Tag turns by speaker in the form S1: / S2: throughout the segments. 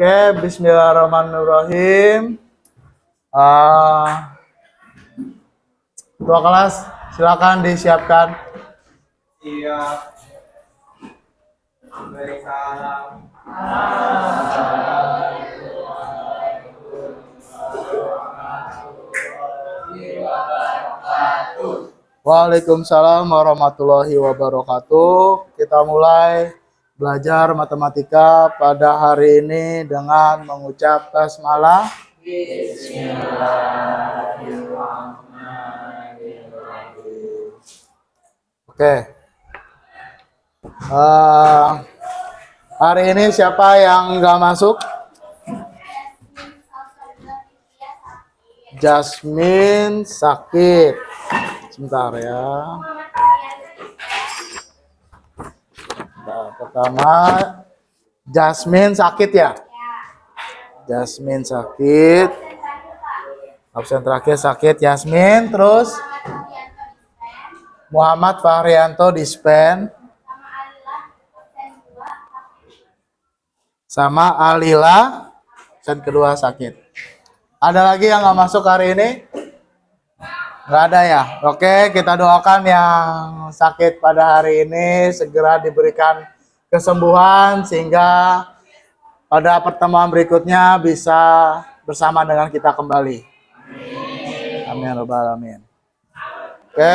S1: Oke, bismillahirrahmanirrahim. Ketua kelas, silakan disiapkan.
S2: Iya. Beri salam.
S1: Waalaikumsalam warahmatullahi wabarakatuh. Kita mulai belajar matematika pada hari ini dengan mengucap basmalah. Bismillahirrahmanirrahim. Oke. Hari ini siapa yang nggak masuk? Jasmine sakit. Sebentar ya. Nah, pertama, Jasmine sakit ya? Jasmine sakit. Absen terakhir sakit Jasmine. Terus Muhammad Fahrianto dispen. Sama Alila. Absen kedua sakit. Ada lagi yang nggak masuk hari ini? Nggak ada ya? Oke, kita doakan yang sakit pada hari ini segera diberikan kesembuhan sehingga pada pertemuan berikutnya bisa bersama dengan kita kembali. Amin ya rabbal alamin. Oke.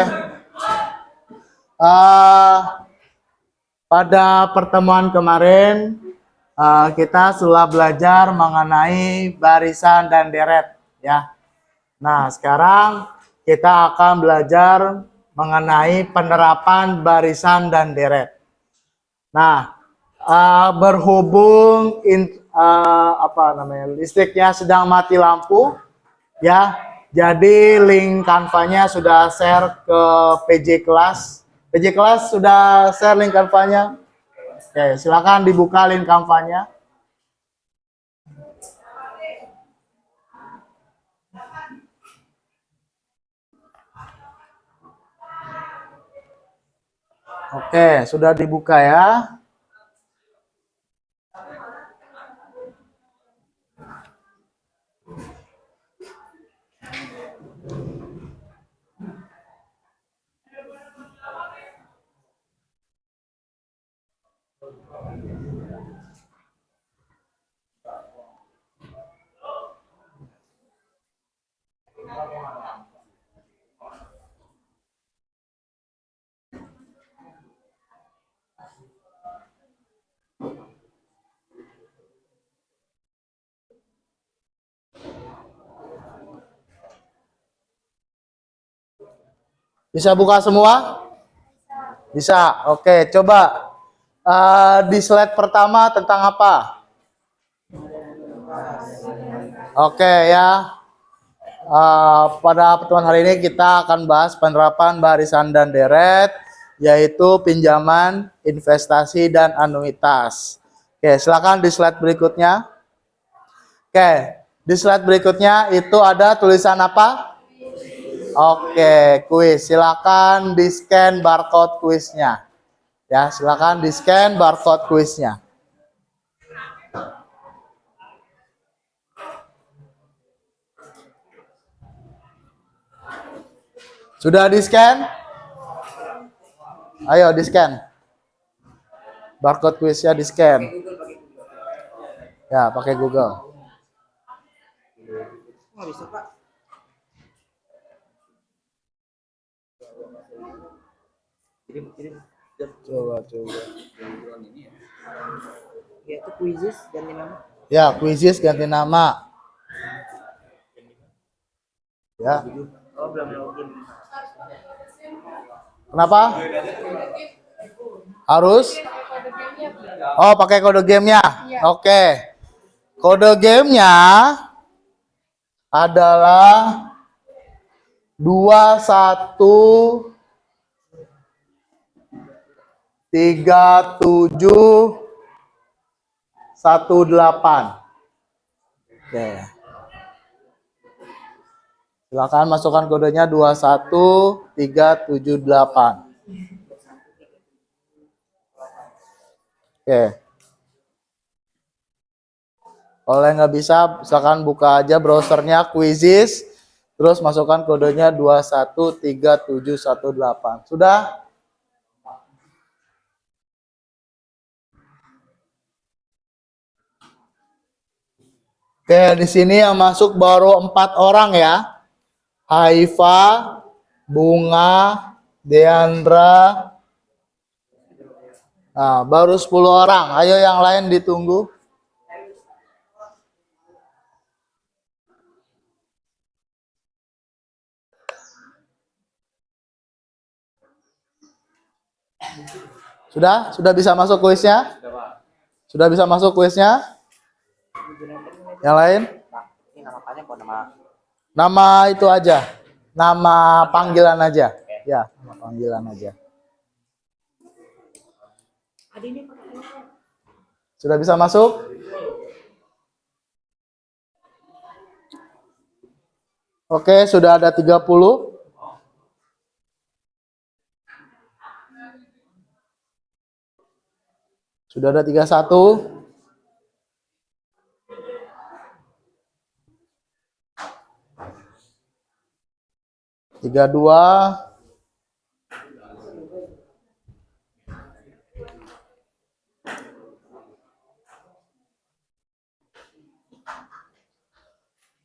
S1: Pada pertemuan kemarin kita sudah belajar mengenai barisan dan deret ya. Nah, sekarang kita akan belajar mengenai penerapan barisan dan deret. Nah, berhubung listriknya sedang mati lampu, ya. Jadi link kanvanya sudah share ke PJ kelas. PJ kelas sudah share link kanvanya. Oke, silakan dibuka link kanvanya. Oke, sudah dibuka ya. Bisa buka semua? Bisa. Oke, coba di slide pertama tentang apa? Oke ya. Pada pertemuan hari ini kita akan bahas penerapan barisan dan deret, yaitu pinjaman, investasi, dan anuitas. Oke, silakan di slide berikutnya. Oke, di slide berikutnya itu ada tulisan apa? Oke, kuis. Silakan di scan barcode kuisnya. Ya, silakan di scan barcode kuisnya. Sudah di scan? Ayo di scan. Barcode kuisnya di scan. Ya, pakai Google.
S2: Nggak bisa, Pak. Kirim.
S1: Coba.
S2: Ya, itu quizzes ganti nama.
S1: Ya, quizzes ganti nama. Ya.
S2: Oh, belum login.
S1: Kenapa? Harus? Oh, pakai kode gamenya. Oke. Kode gamenya adalah 213718. Oke. Silakan masukkan kodenya 21378. Oke. Kalau yang nggak bisa, misalkan buka aja browsernya Quizzes, terus masukkan kodenya 2137118. Sudah? Oke, di sini yang masuk baru 4 orang ya. Haifa, Bunga, Deandra. Nah, baru 10 orang. Ayo yang lain ditunggu. Sudah? Sudah bisa masuk kuisnya? Sudah bisa masuk kuisnya? Yang lain?
S2: Ini nama apanya kok nama?
S1: Nama itu aja. Nama panggilan aja. Ya, nama panggilan aja. Sudah bisa masuk? Oke, sudah ada 30. Sudah ada 31. 32.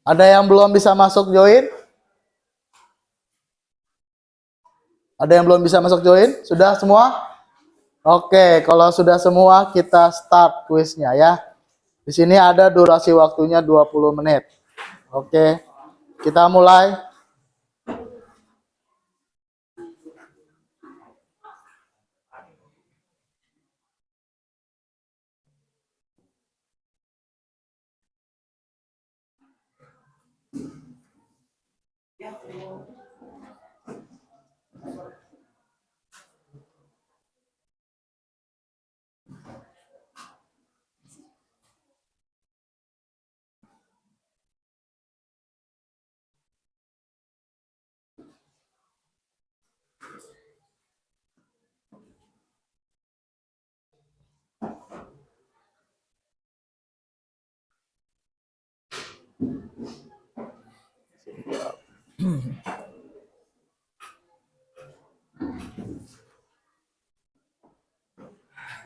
S1: Ada yang belum bisa masuk join? Ada yang belum bisa masuk join? Sudah semua? Oke, kalau sudah semua kita start kuisnya ya. Di sini ada durasi waktunya 20 menit. Oke, kita mulai.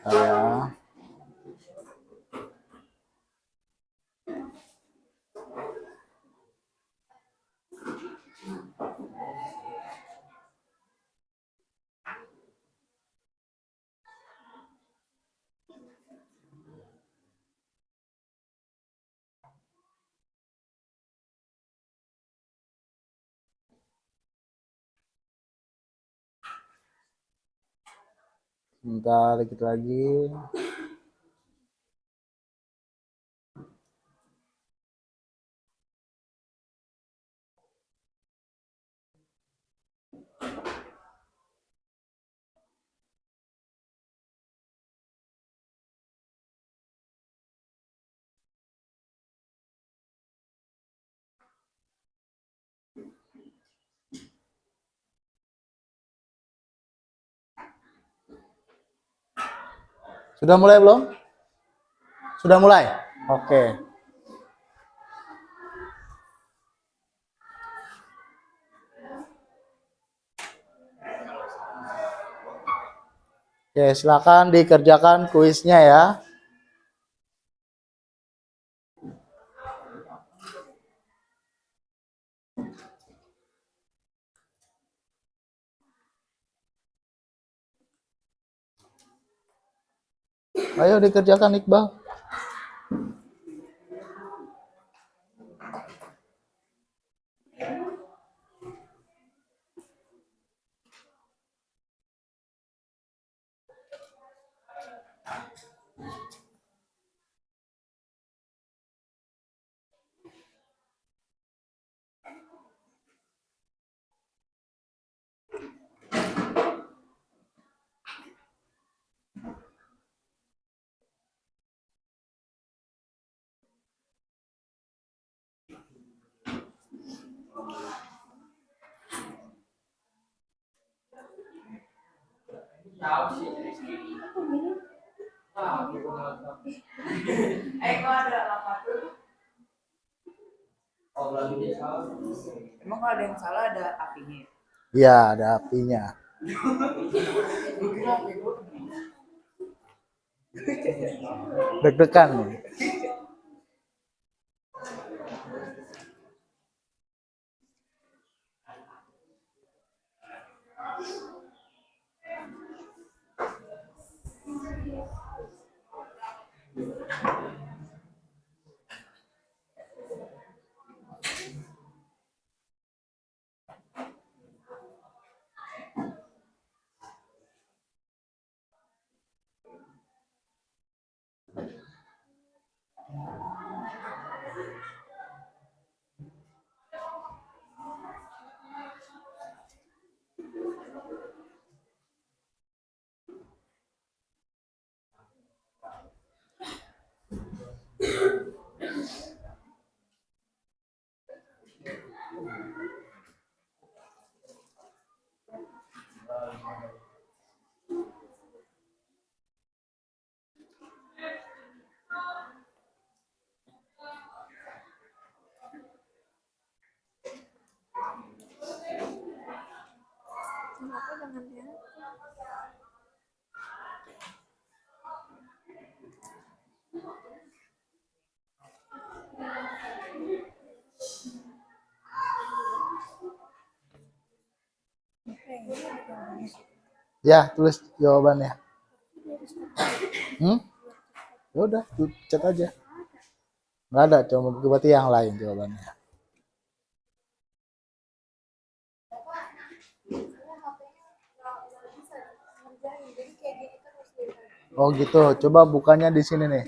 S1: Ya. Bentar dikit lagi. Sudah mulai belum? Sudah mulai? Oke. Oke, silakan dikerjakan kuisnya ya. Ayo dikerjakan Iqbal.
S2: Emang kalau ada yang salah ada apinya?
S1: Iya, ada apinya. Deg-degan nih.
S3: Kenapa jangan dia?
S1: Ya, tulis jawabannya. Ya udah, chat aja. Nggak ada, cuma berarti yang lain jawabannya. Oh gitu, coba bukanya di sini nih.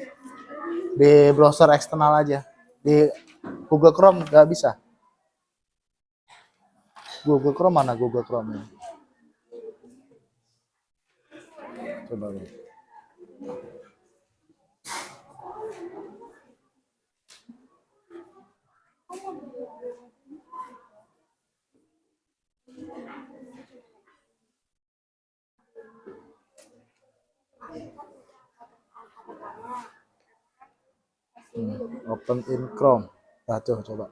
S1: Di browser eksternal aja. Di Google Chrome nggak bisa. Google Chrome mana Google Chrome -nya? Coba lihat. Open in Chrome. Nah, tuh coba.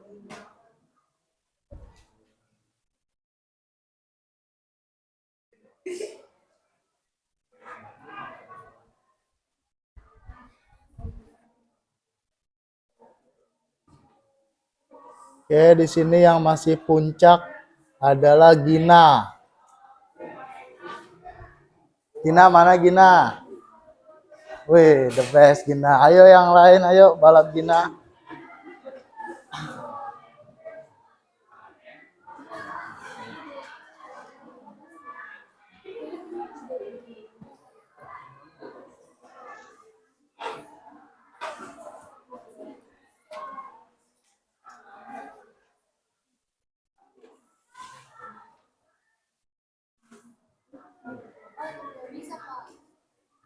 S1: Oke, di sini yang masih puncak adalah Gina. Gina mana Gina? Wih, the best Gina. Ayo yang lain, ayo balap Gina.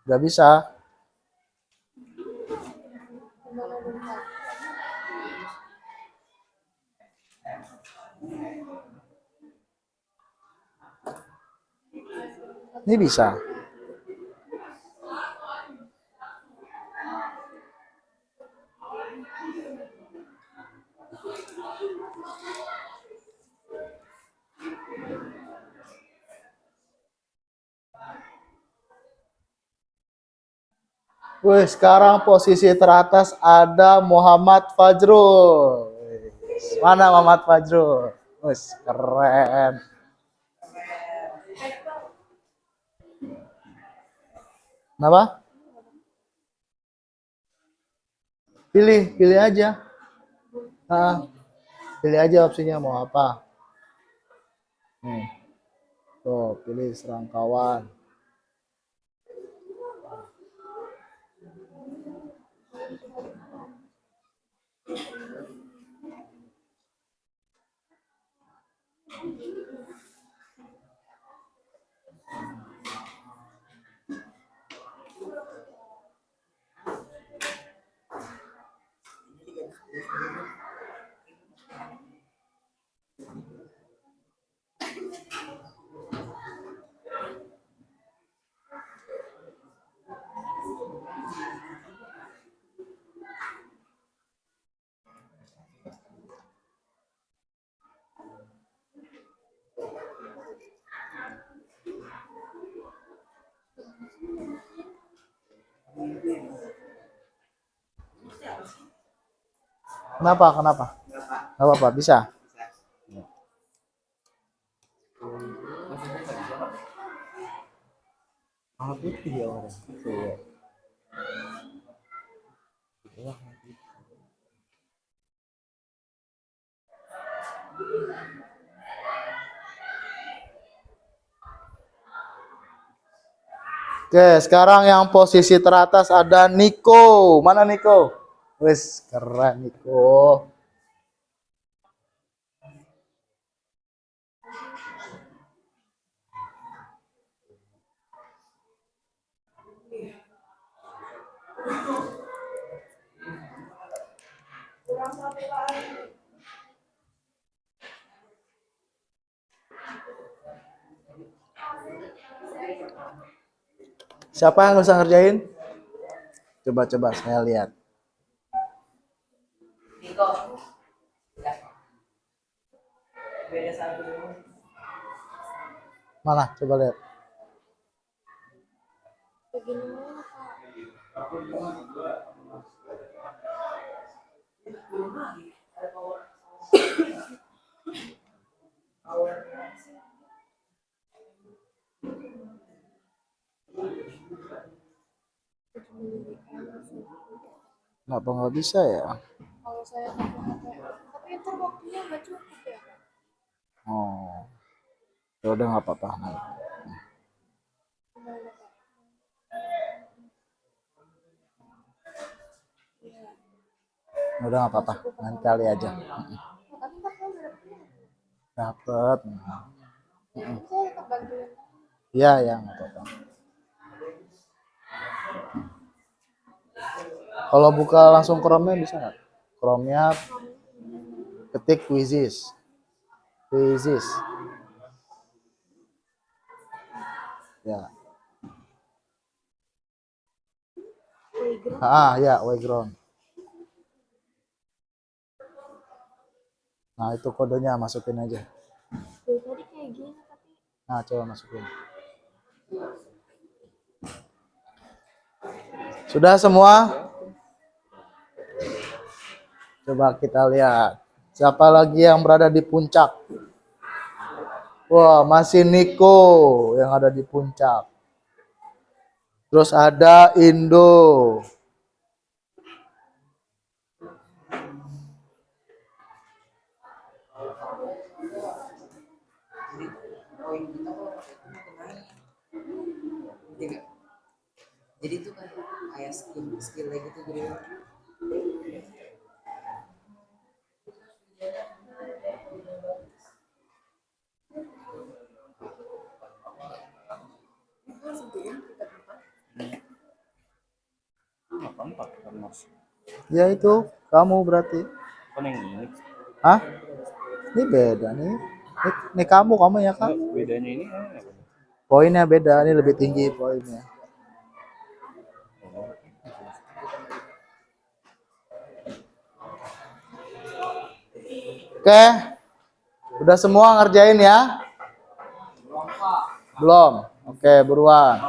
S1: Gak bisa. Ini bisa. Wih, sekarang posisi teratas ada Muhammad Fajrul. Mana Muhammad Fajrul? Wih, keren. Kenapa? Pilih aja. Nah, pilih aja opsinya mau apa. Tuh, pilih serangkawan. Kenapa? Kenapa?
S2: Berapa?
S1: Nggak apa-apa, bisa.
S2: Bisa. Maksudnya nggak bisa.
S1: Ah, putih ya orang. Tuh. Oke, sekarang yang posisi teratas ada Niko. Mana Niko? Wes, keren Niko. Siapa yang bisa ngerjain? Coba-coba saya lihat.
S2: Niko. Ya. Beda satu dulu.
S1: Mana? Coba lihat. Kenapa nggak bisa ya?
S3: Kalau saya pakai HP, tapi itu waktunya nggak cukup ya.
S1: Oh, ya udah nggak apa-apa.
S3: Gimana Pak? Iya.
S1: Ya udah nggak apa-apa. Nanti kali aja.
S3: Oh, tapi Pak kalau udah dapet,
S1: Dapet.
S3: tapi saya tetap bantuin.
S1: Iya, ya nggak apa-apa. Kalau buka langsung Chrome-nya bisa nggak? Chrome-nya ketik Quizzes. Quizzes. Ya.
S3: Playground.
S1: Ya, Wayground. Nah, itu kodenya masukin aja.
S3: Dari tadi kayak gini tapi
S1: Nah, coba masukin. Sudah semua? Coba kita lihat. Siapa lagi yang berada di puncak? Wah, masih Niko yang ada di puncak. Terus ada Indo.
S2: Jadi poin kita kalau pakai itu mau kemana? Ngerti nggak? Jadi itu kayak skill lagi gitu jadi.
S1: Ya itu, kamu berarti.
S4: Kan yang ini
S1: Hah? Ini beda nih. Ini kamu ya kan?
S4: bedanya ini apa?
S1: Poinnya beda, ini lebih tinggi poinnya. Oke, udah semua ngerjain ya? Belum. Oke, buruan.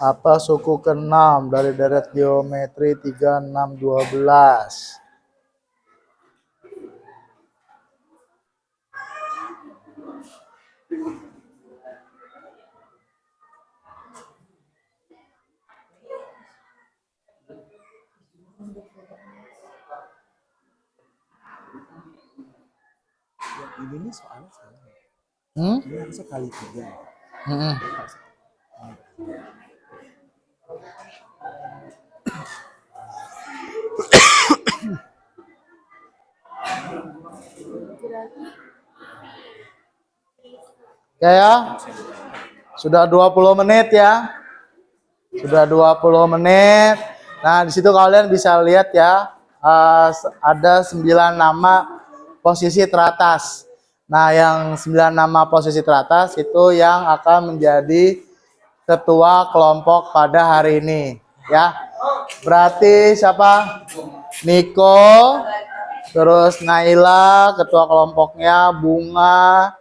S1: Apa suku ke-6 dari deret geometri 3, 6, 12?
S4: Ini nih soalnya salah.
S1: Hmm?
S4: Ini harusnya kali 3.
S1: Hmm. Oke ya. Sudah 20 menit ya. Sudah 20 menit. Nah, di situ kalian bisa lihat ya, ada 9 nama posisi teratas. Nah, yang 9 nama posisi teratas itu yang akan menjadi ketua kelompok pada hari ini. Ya, berarti siapa? Niko, terus Naila, ketua kelompoknya, Bunga,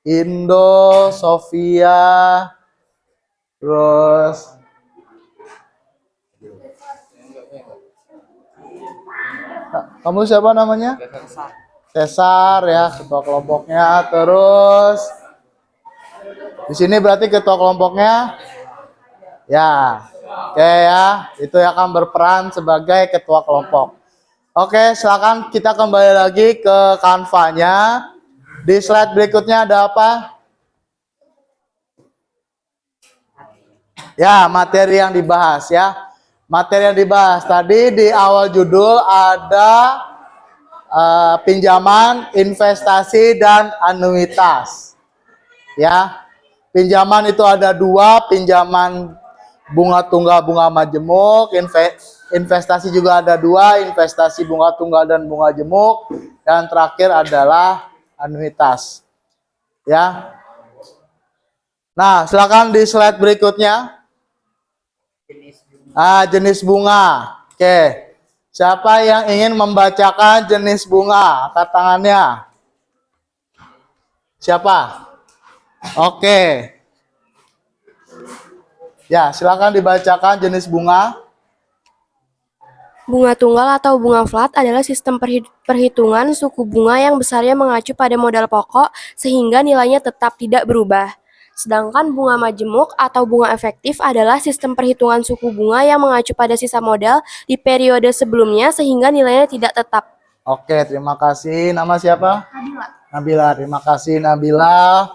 S1: Indo, Sofia, terus kamu siapa namanya? Cesar ya, ketua kelompoknya. Terus di sini berarti ketua kelompoknya ya. Oke ya, itu yang akan berperan sebagai ketua kelompok. Oke, silakan kita kembali lagi ke Canva-nya. Di slide berikutnya ada apa? Ya, materi yang dibahas ya. Materi yang dibahas tadi di awal judul ada pinjaman, investasi, dan anuitas. Ya, pinjaman itu ada dua, pinjaman bunga tunggal, bunga majemuk. Investasi juga ada dua, investasi bunga tunggal dan bunga jemuk. Dan terakhir adalah anuitas. Ya. Nah, silakan di slide berikutnya. Jenis bunga. Oke. Siapa yang ingin membacakan jenis bunga? Angkat tangannya. Siapa? Oke. Ya, silakan dibacakan jenis bunga.
S3: Bunga tunggal atau bunga flat adalah sistem perhitungan suku bunga yang besarnya mengacu pada modal pokok sehingga nilainya tetap tidak berubah. Sedangkan bunga majemuk atau bunga efektif adalah sistem perhitungan suku bunga yang mengacu pada sisa modal di periode sebelumnya sehingga nilainya tidak tetap.
S1: Oke, terima kasih. Nama siapa? Nabila. Nabila, terima kasih Nabila.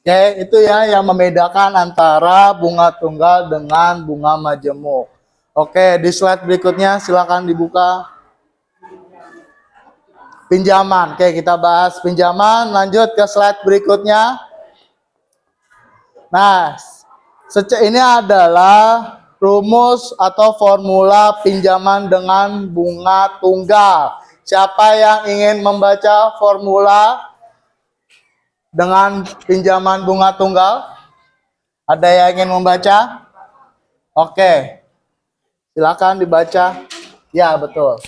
S1: Oke, itu ya yang membedakan antara bunga tunggal dengan bunga majemuk. Oke, di slide berikutnya silakan dibuka. Pinjaman. Oke, kita bahas pinjaman. Lanjut ke slide berikutnya. Nah, ini adalah rumus atau formula pinjaman dengan bunga tunggal. Siapa yang ingin membaca formula dengan pinjaman bunga tunggal? Ada yang ingin membaca? Oke. Silakan dibaca. Ya, betul.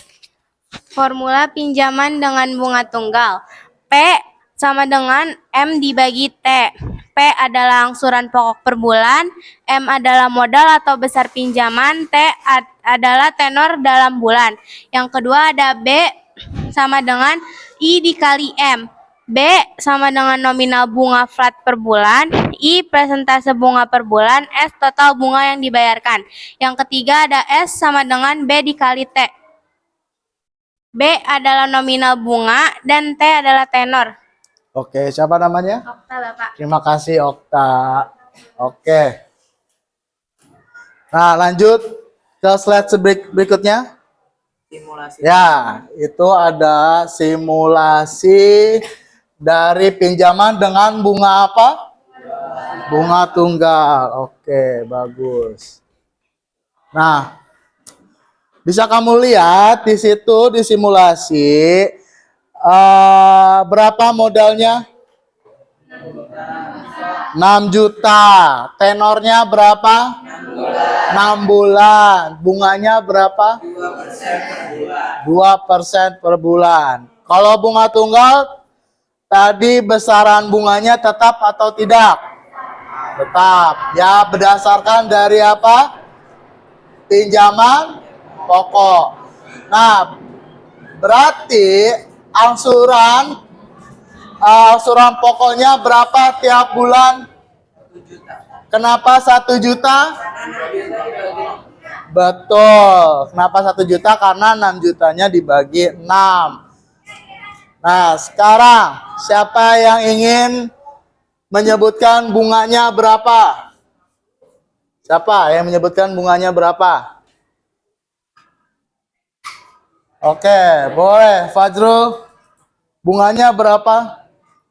S5: Formula pinjaman dengan bunga tunggal. P sama dengan M dibagi T. P adalah angsuran pokok per bulan, M adalah modal atau besar pinjaman, T adalah tenor dalam bulan. Yang kedua ada B sama dengan I dikali M. B sama dengan nominal bunga flat per bulan, I persentase bunga per bulan, S total bunga yang dibayarkan. Yang ketiga ada S sama dengan B dikali T. B adalah nominal bunga dan T adalah tenor.
S1: Oke, siapa namanya?
S5: Okta, Bapak.
S1: Terima kasih Okta. Oke. Nah, lanjut ke slide berikutnya.
S2: Simulasi.
S1: Ya, itu ada simulasi dari pinjaman dengan bunga apa? Bunga tunggal. Oke, bagus. Nah, bisa kamu lihat di situ di simulasi berapa modalnya? 6 juta. Tenornya berapa? 6 bulan. Bunganya berapa? 2% per bulan. Kalau bunga tunggal tadi besaran bunganya tetap atau tidak? Tetap. Ya, berdasarkan dari apa? Pinjaman pokok. Nah, berarti angsuran pokoknya berapa tiap bulan?
S2: 1 juta.
S1: Kenapa 1 juta? Betul. Kenapa 1 juta? Karena 6 jutanya dibagi 6. Nah, sekarang siapa yang ingin menyebutkan bunganya berapa? Siapa yang menyebutkan bunganya berapa? Oke, boleh. Fajrul, bunganya berapa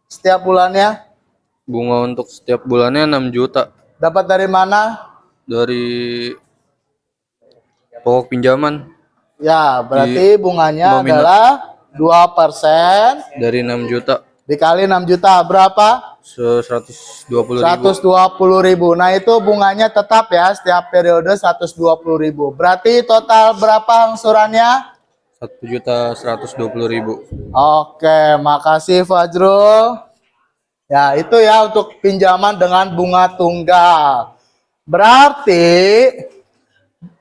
S1: setiap bulannya?
S6: Bunga untuk setiap bulannya 6 juta.
S1: Dapat dari mana?
S6: Dari pokok pinjaman
S1: Ya, berarti bunganya
S6: nominal.
S1: adalah 2%
S6: Dari 6 juta.
S1: dikali 6 juta. Berapa? 120.000. Nah, itu bunganya tetap ya, setiap periode 120.000. Berarti total berapa angsurannya?
S6: 1.120.000.
S1: Oke, makasih Fajrul. Ya, itu ya untuk pinjaman dengan bunga tunggal. Berarti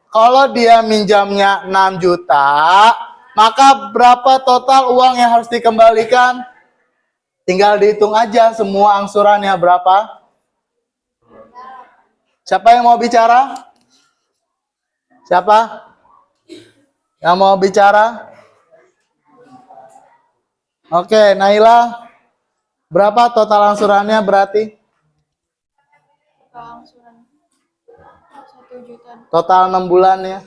S1: kalau dia minjamnya 6 juta, maka berapa total uang yang harus dikembalikan? Tinggal dihitung aja semua angsurannya berapa. Siapa yang mau bicara? Siapa yang mau bicara? Oke, Naila. Berapa total angsurannya berarti? Total 6 bulan ya.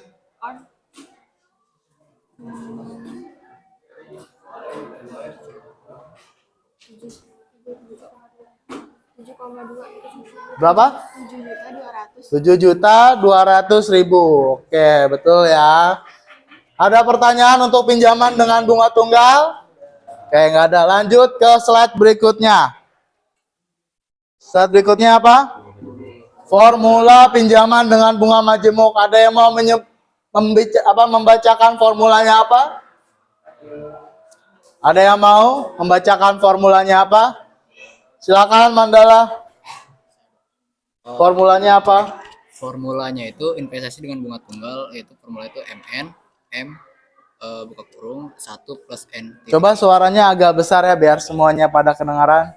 S1: Berapa? 7.200.000. Oke, betul ya. Ada pertanyaan untuk pinjaman dengan bunga tunggal? Oke, nggak ada. Lanjut ke slide berikutnya. Slide berikutnya apa? Formula pinjaman dengan bunga majemuk. Ada yang mau membacakan formulanya apa? Ada yang mau membacakan formulanya apa? Silakan Mandala. Formulanya apa?
S2: Formulanya itu investasi dengan bunga tunggal, yaitu formula itu MN M buka kurung 1 plus N.
S1: Coba suaranya agak besar ya biar semuanya pada kedengaran.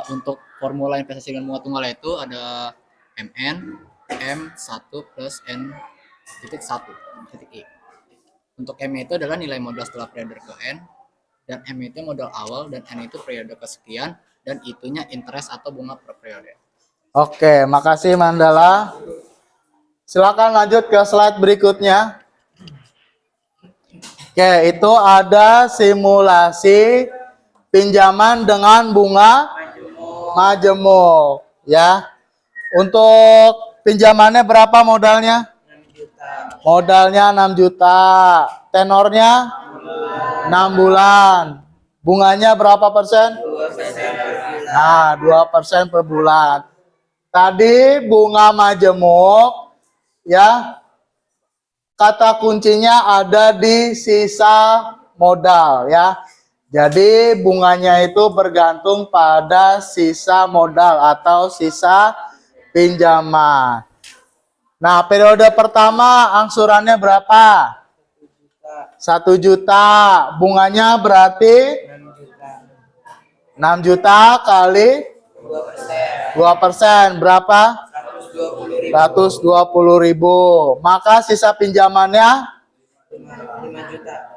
S2: Untuk formula investasi dengan bunga tunggal itu ada MN M1 plus N titik 1 titik I. Untuk M itu adalah nilai modal setelah periode ke N, dan M itu modal awal, dan N itu periode kesekian, dan itunya interest atau bunga per periode.
S1: Oke, makasih Mandala. Silakan lanjut ke slide berikutnya. Oke, itu ada simulasi pinjaman dengan bunga majemuk ya. Untuk pinjamannya berapa modalnya?
S2: 6 juta.
S1: Modalnya 6 juta. Tenornya 6 bulan. Bunganya berapa persen?
S2: 2%.
S1: Nah, 2% per bulan. Tadi bunga majemuk ya, kata kuncinya ada di sisa modal ya. Jadi bunganya itu bergantung pada sisa modal atau sisa pinjaman. Nah, periode pertama angsurannya berapa? 1 juta. Bunganya berarti 6 juta kali 2%. Berapa? 120.000. Maka sisa pinjamannya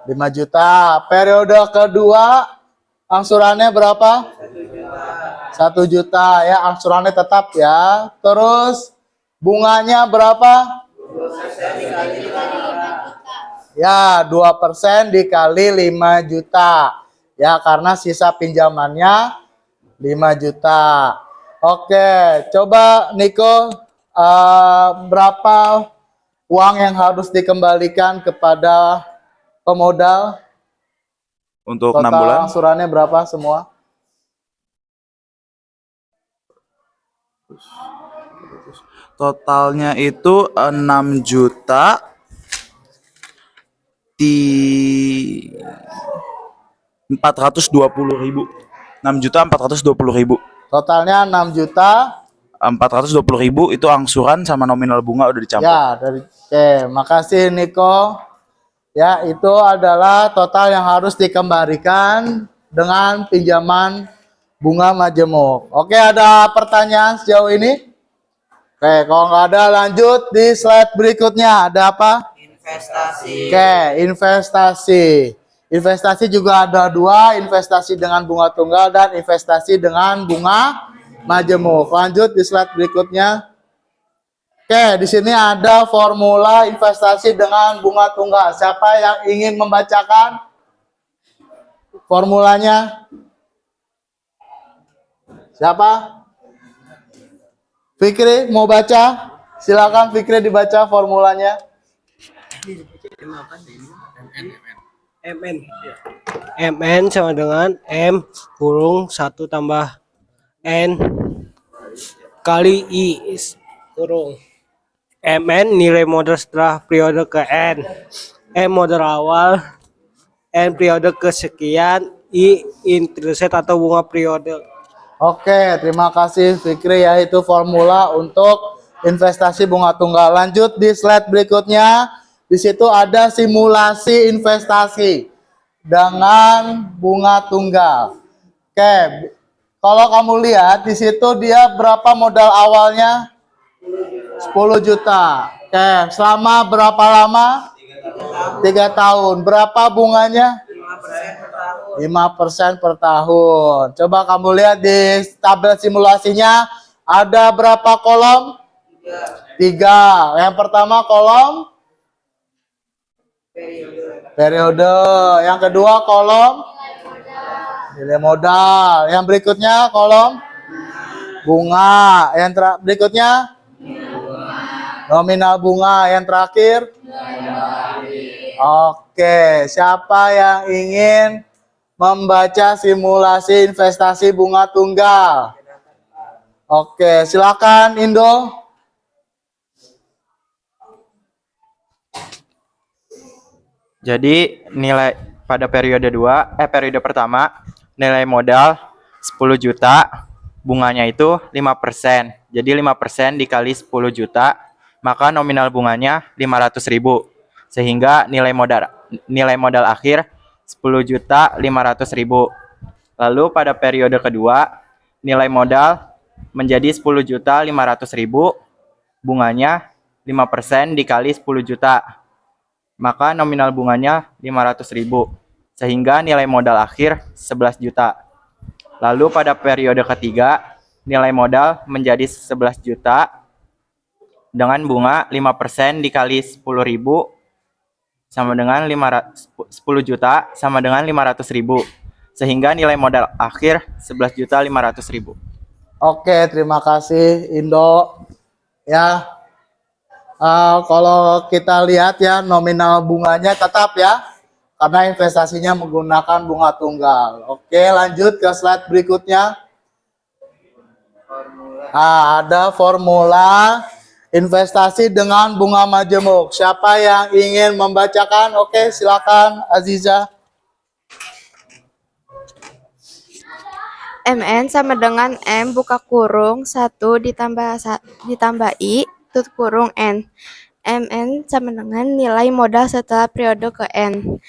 S1: 5 juta. Periode kedua angsurannya berapa? 1 juta ya, angsurannya tetap ya. Terus bunganya berapa? Ya, 2% dikali 5 juta. Ya, karena sisa pinjamannya 5 juta. Oke, coba Niko, berapa uang yang harus dikembalikan kepada pemodal?
S7: Untuk
S1: Total
S7: 6 bulan
S1: angsurannya berapa semua?
S7: totalnya itu 6 juta di 420.000. 6.420.000.
S1: Totalnya 6 juta.
S7: 420.000 itu angsuran sama nominal bunga udah dicampur.
S1: Ya, oke, makasih Niko. Ya, itu adalah total yang harus dikembalikan dengan pinjaman bunga majemuk. Oke, ada pertanyaan sejauh ini? Oke, kalau nggak ada lanjut di slide berikutnya. Ada apa?
S2: Investasi.
S1: Oke, investasi. Investasi juga ada dua, investasi dengan bunga tunggal dan investasi dengan bunga majemuk. Lanjut di slide berikutnya. Oke, di sini ada formula investasi dengan bunga tunggal. Siapa yang ingin membacakan formulanya? Siapa? Fikri mau baca? Silakan Fikri dibaca formulanya.
S8: MN. MN sama dengan M kurung 1 tambah N kali I kurung MN nilai modal setelah periode ke N. M modal awal, N periode kesekian, I interest atau bunga periode.
S1: Oke, terima kasih Fikri, yaitu formula untuk investasi bunga tunggal. Lanjut di slide berikutnya. Di situ ada simulasi investasi dengan bunga tunggal. Oke, kalau kamu lihat di situ dia berapa modal awalnya? 10 juta. Oke, selama berapa lama? 3 tahun. Berapa bunganya? 5% per tahun. Coba kamu lihat di tabel simulasinya ada berapa kolom? 3. Yang pertama kolom periode. Yang kedua kolom nilai modal. Yang berikutnya kolom bunga. Yang berikutnya nominal bunga. Yang terakhir oke, siapa yang ingin membaca simulasi investasi bunga tunggal? Oke, silakan Indo.
S9: Jadi nilai pada periode pertama nilai modal 10 juta, bunganya itu 5%. Jadi 5% dikali 10 juta, maka nominal bunganya 500.000. Sehingga nilai modal akhir 10.500.000. Lalu pada periode kedua nilai modal menjadi 10.500.000, bunganya 5% dikali 10 juta. Maka nominal bunganya 500.000, sehingga nilai modal akhir 11 juta. Lalu pada periode ketiga, nilai modal menjadi 11 juta dengan bunga 5% dikali 10.000 sama dengan 10 juta sama dengan 500.000, sehingga nilai modal akhir 11.500.000.
S1: Oke, terima kasih Indo. Ya, kalau kita lihat ya nominal bunganya tetap ya, karena investasinya menggunakan bunga tunggal. Oke, lanjut ke slide berikutnya. Ada formula investasi dengan bunga majemuk. Siapa yang ingin membacakan? Oke, silakan Aziza.
S3: MN sama dengan M buka kurung 1 ditambah I tutup kurung N. MN sama dengan nilai modal setelah periode ke N.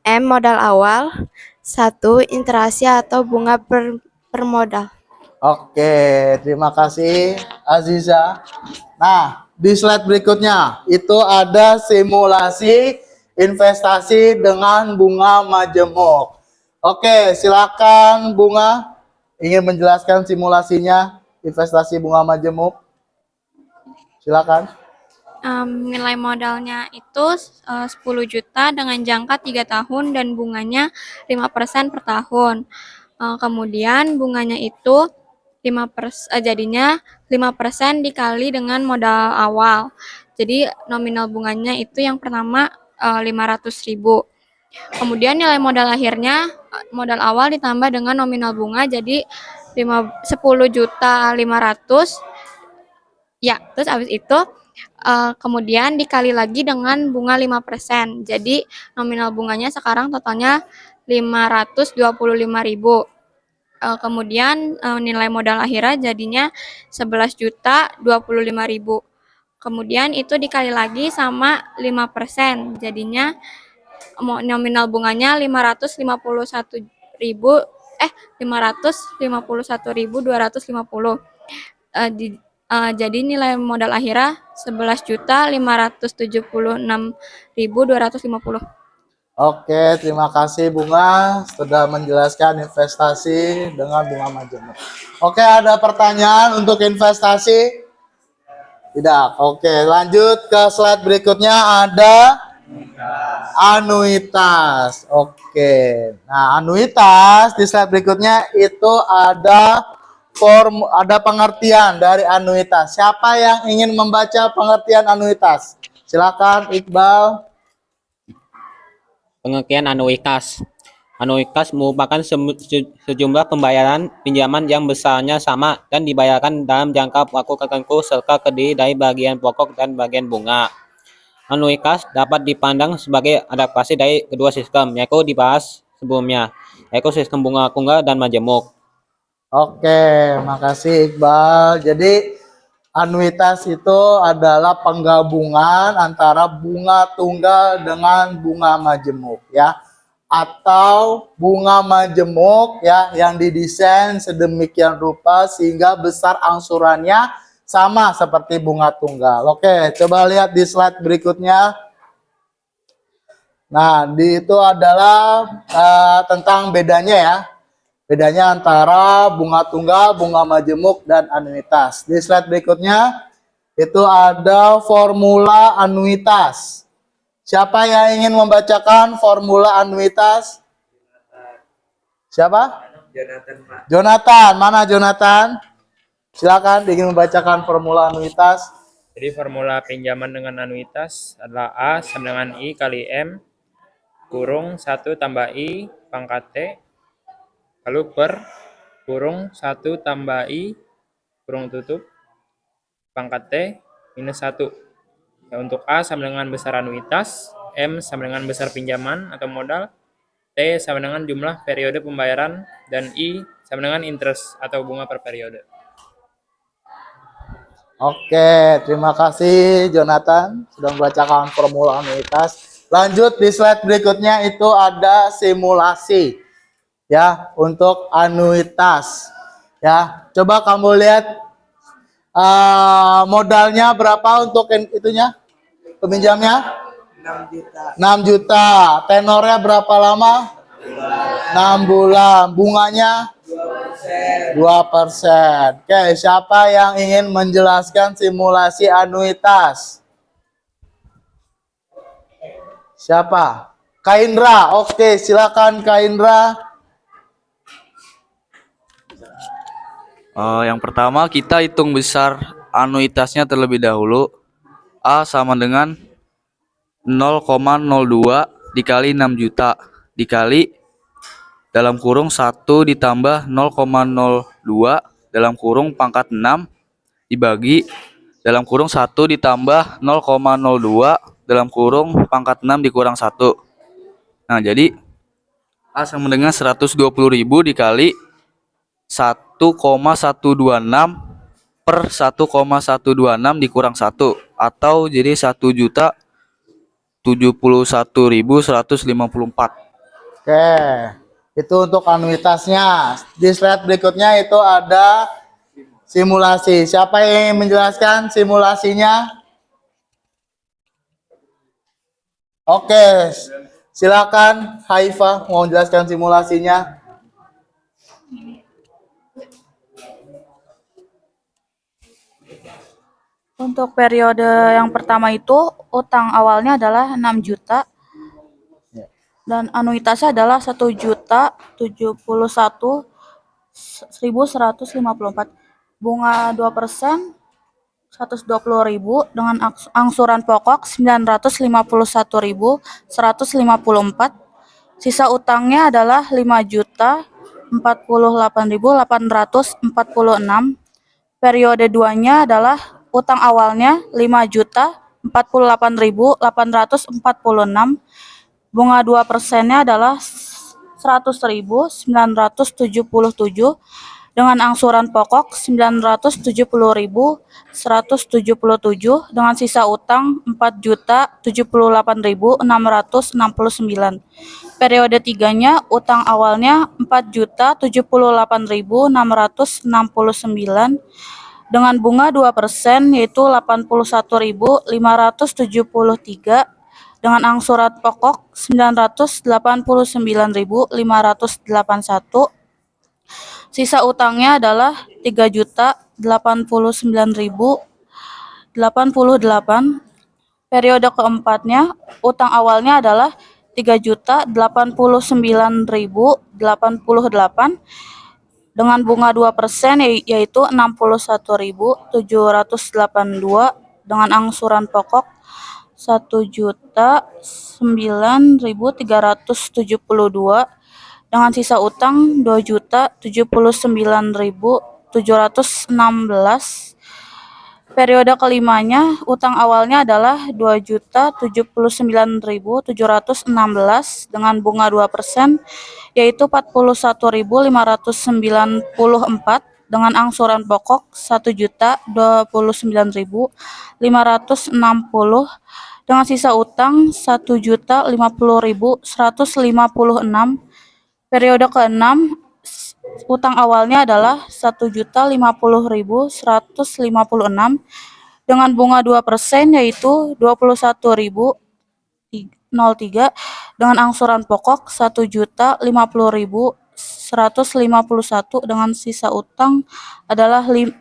S3: M modal awal 1 interaksi atau bunga per modal.
S1: Oke, terima kasih Aziza. Nah, di slide berikutnya itu ada simulasi investasi dengan bunga majemuk. Oke, silakan Bunga ingin menjelaskan simulasinya investasi bunga majemuk. Silakan.
S10: Nilai modalnya itu 10 juta dengan jangka 3 tahun dan bunganya 5% per tahun. Kemudian bunganya itu jadinya 5% dikali dengan modal awal. Jadi nominal bunganya itu yang pertama 500.000. Kemudian nilai modal akhirnya modal awal ditambah dengan nominal bunga jadi 10.500.000. Ya, terus habis itu kemudian dikali lagi dengan bunga 5%. Jadi nominal bunganya sekarang totalnya 525.000. Kemudian nilai modal akhirnya jadinya 11.025.000. Kemudian itu dikali lagi sama 5%. Jadinya nominal bunganya 551.250. Jadi nilai modal akhirnya 11.576.250.
S1: Oke, terima kasih Bunga sudah menjelaskan investasi dengan bunga majemuk. Oke, ada pertanyaan untuk investasi? Tidak. Oke, lanjut ke slide berikutnya ada anuitas. Oke. Nah, anuitas di slide berikutnya itu ada pengertian dari anuitas. Siapa yang ingin membaca pengertian anuitas? Silakan Iqbal.
S11: Pengertian anuitas.
S8: Anuitas merupakan sejumlah pembayaran pinjaman yang besarnya sama dan dibayarkan dalam jangka waktu tertentu serta terdiri dari bagian pokok dan bagian bunga. Anuitas dapat dipandang sebagai adaptasi dari kedua sistem, yaitu dibahas sebelumnya, yaitu sistem bunga tunggal dan majemuk.
S1: Oke, makasih Iqbal. Jadi anuitas itu adalah penggabungan antara bunga tunggal dengan bunga majemuk ya. Atau bunga majemuk ya yang didesain sedemikian rupa sehingga besar angsurannya sama seperti bunga tunggal. Oke, coba lihat di slide berikutnya. Nah, itu adalah tentang bedanya ya. Bedanya antara bunga tunggal, bunga majemuk, dan anuitas. Di slide berikutnya, itu ada formula anuitas. Siapa yang ingin membacakan formula anuitas? Siapa?
S4: Jonathan, Pak.
S1: Jonathan, mana Jonathan? Silakan ingin membacakan formula anuitas.
S11: Jadi formula pinjaman dengan anuitas adalah A sama dengan I kali M kurung 1 tambah I pangkat T lalu per kurung 1 tambah I kurung tutup pangkat T minus 1. Ya, untuk A sama dengan besar anuitas, M sama dengan besar pinjaman atau modal, T sama dengan jumlah periode pembayaran, dan I sama dengan interest atau bunga per periode.
S1: Oke, terima kasih Jonathan sudah membacakan formula anuitas. Lanjut di slide berikutnya itu ada simulasi ya untuk anuitas. Ya, coba kamu lihat modalnya berapa untuk itunya? Peminjamnya?
S4: 6 juta.
S1: 6 juta. Tenornya berapa lama? 6 bulan. Bunganya 2%. Oke, siapa yang ingin menjelaskan simulasi anuitas? Siapa? Kak Indra. Oke, silakan Kak Indra.
S7: Yang pertama kita hitung besar anuitasnya terlebih dahulu. A sama dengan 0,02 dikali 6 juta dikali dalam kurung 1 ditambah 0,02 dalam kurung pangkat 6 dibagi dalam kurung 1 ditambah 0,02 dalam kurung pangkat 6 dikurang 1. Nah, jadi A sama dengan 120.000 dikali 1,126 per 1,126 dikurang 1 atau jadi 1.071.154.
S1: Oke, itu untuk anuitasnya. Di slide berikutnya itu ada simulasi. Siapa yang ingin menjelaskan simulasinya? Oke, silakan Haifa mau menjelaskan simulasinya.
S12: Untuk periode yang pertama itu utang awalnya adalah 6 juta dan anuitasnya adalah 1.071.154. Bunga 2%, 120.000 dengan angsuran pokok 951.154. Sisa utangnya adalah 5.048.846. Periode 2-nya adalah utang awalnya 5.048.846. Bunga 2%-nya adalah 100.977 dengan angsuran pokok 970.177 dengan sisa utang 4.078.669. Periode 3-nya utang awalnya 4.078.669 dengan bunga 2% yaitu 81.573 dengan angsuran pokok 989.581. Sisa utangnya adalah 3.089.088. Periode keempatnya utang awalnya adalah 3.089.088 dengan bunga 2% yaitu 61.782 dengan angsuran pokok 1.009.372 dengan sisa utang 2.079.716. Periode kelimanya, utang awalnya adalah 2.079.716 dengan bunga 2%, yaitu 41.594 dengan angsuran pokok 1.029.560 dengan sisa utang 1.050.156. Periode ke-6, utang awalnya adalah 1.050.156 dengan bunga 2%, yaitu 21.003 dengan angsuran pokok 1.050.151 dengan sisa utang adalah 5.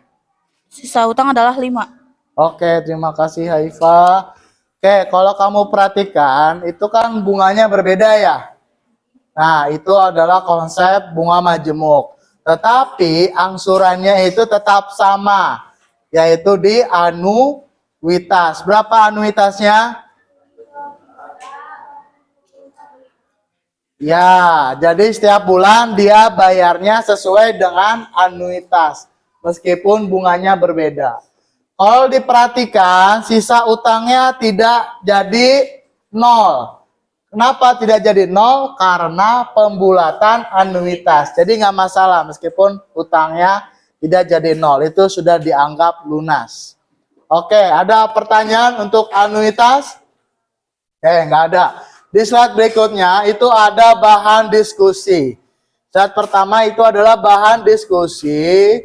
S1: Oke, terima kasih Haifa. Oke, kalau kamu perhatikan, itu kan bunganya berbeda ya. Nah, itu adalah konsep bunga majemuk. Tetapi angsurannya itu tetap sama, yaitu di anuitas. Berapa anuitasnya? Ya, jadi setiap bulan dia bayarnya sesuai dengan anuitas, meskipun bunganya berbeda. Kalau diperhatikan, sisa utangnya tidak jadi 0. Kenapa tidak jadi 0? Karena pembulatan anuitas. Jadi nggak masalah meskipun utangnya tidak jadi 0. Itu sudah dianggap lunas. Oke, ada pertanyaan untuk anuitas? Nggak ada. Di slide berikutnya itu ada bahan diskusi. Slide pertama itu adalah bahan diskusi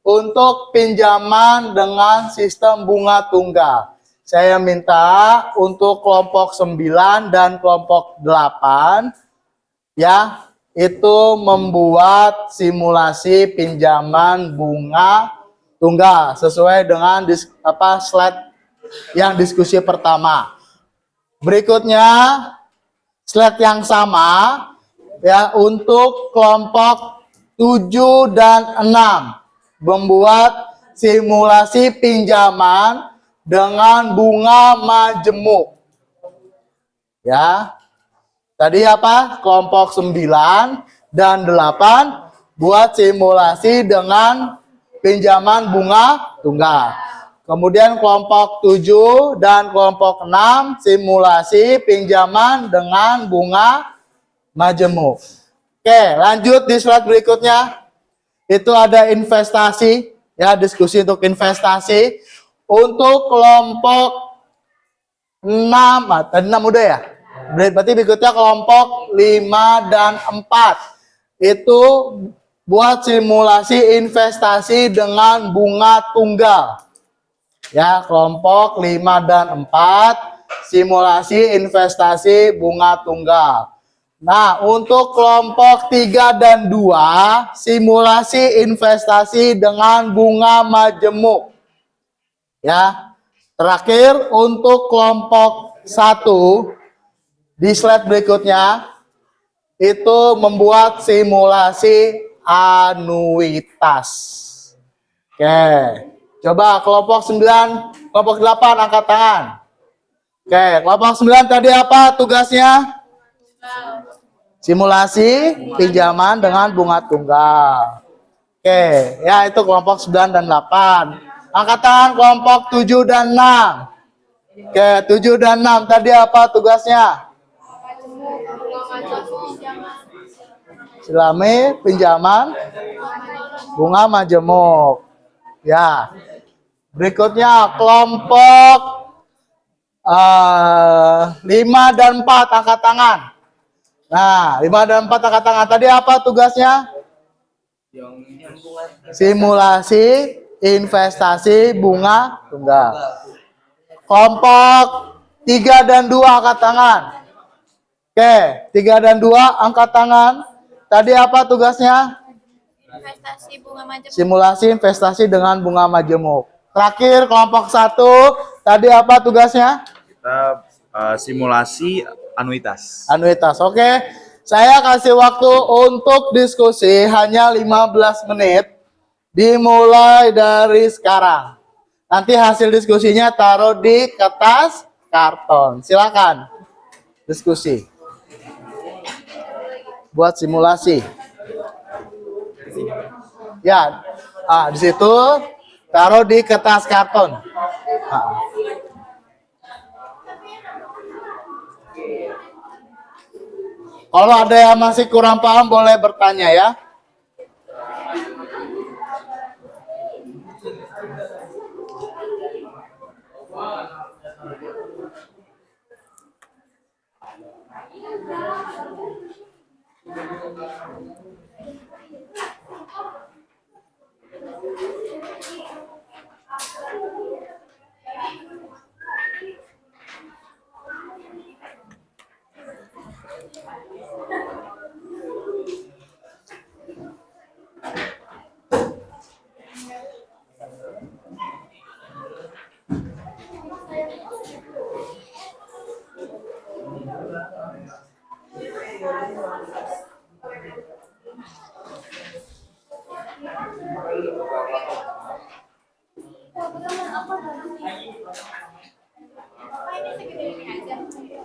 S1: untuk pinjaman dengan sistem bunga tunggal. Saya minta untuk kelompok 9 dan kelompok 8 ya, itu membuat simulasi pinjaman bunga tunggal sesuai dengan slide yang diskusi pertama. Berikutnya slide yang sama ya untuk kelompok 7 dan 6 membuat simulasi pinjaman dengan bunga majemuk. Ya. Tadi apa? Kelompok 9 dan 8 buat simulasi dengan pinjaman bunga tunggal. Kemudian kelompok 7 dan kelompok 6 simulasi pinjaman dengan bunga majemuk. Oke, lanjut di slide berikutnya. Itu ada investasi, ya, diskusi untuk investasi. Untuk kelompok 6, tadi 6 udah ya? Berarti berikutnya kelompok 5 dan 4. Itu buat simulasi investasi dengan bunga tunggal. Ya, kelompok 5 dan 4 simulasi investasi bunga tunggal. Nah, untuk kelompok 3 dan 2 simulasi investasi dengan bunga majemuk. Ya. Terakhir untuk kelompok 1 di slide berikutnya itu membuat simulasi anuitas. Oke. Coba kelompok 9, kelompok 8 angkat tangan. Oke, kelompok 9 tadi apa tugasnya? Simulasi pinjaman dengan bunga tunggal. Oke, ya itu kelompok 9 dan 8. Angkat tangan kelompok 7 dan 6. Oke, 7 dan 6 tadi apa tugasnya? Simulasi pinjaman bunga majemuk. Ya. Berikutnya kelompok 5 dan 4 angkat tangan. Nah, 5 dan 4 angkat tangan. Tadi apa tugasnya? Simulasi investasi bunga tunggal. Kelompok 3 dan 2 angkat tangan. Oke, 3 dan 2 angkat tangan. Tadi apa tugasnya?
S10: Investasi bunga majemuk.
S1: Simulasi investasi dengan bunga majemuk. Terakhir kelompok 1, tadi apa tugasnya?
S13: Kita simulasi anuitas.
S1: Anuitas, oke. Saya kasih waktu untuk diskusi hanya 15 menit. Dimulai dari sekarang. Nanti hasil diskusinya taruh di kertas karton. Silakan diskusi. buat simulasi. Ya, di situ taruh di kertas karton. Kalau ada yang masih kurang paham boleh bertanya ya.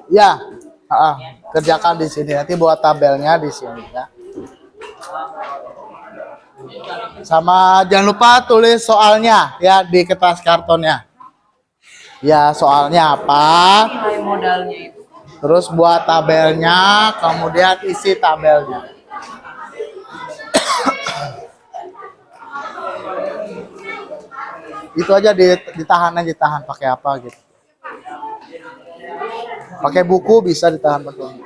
S1: Ya, kerjakan di sini. Nanti buat tabelnya di sini ya. Sama jangan lupa tulis soalnya ya di kertas kartonnya. Ya, soalnya apa?
S4: Nilai modalnya itu.
S1: Terus buat tabelnya, kemudian isi tabelnya. Itu aja ditahan pakai apa gitu. Pakai buku bisa ditahan pakai.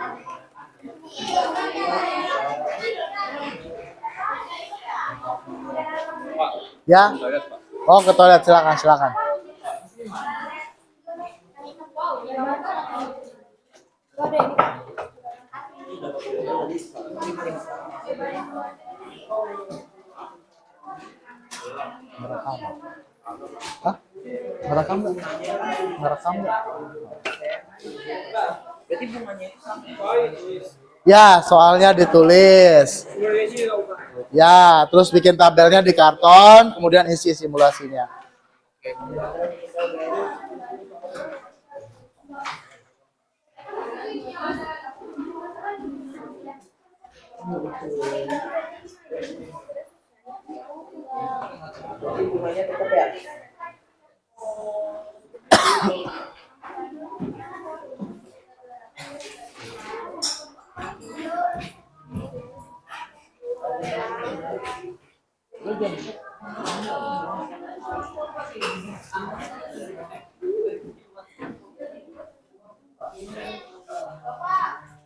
S1: Ya. Oh, ke toilet, silakan. Hah? Merekam nggak?
S4: Berarti bunganya itu sama.
S1: Ya, soalnya ditulis. Ya, terus bikin tabelnya di karton, kemudian isi simulasinya.
S4: Bunganya tetap ya.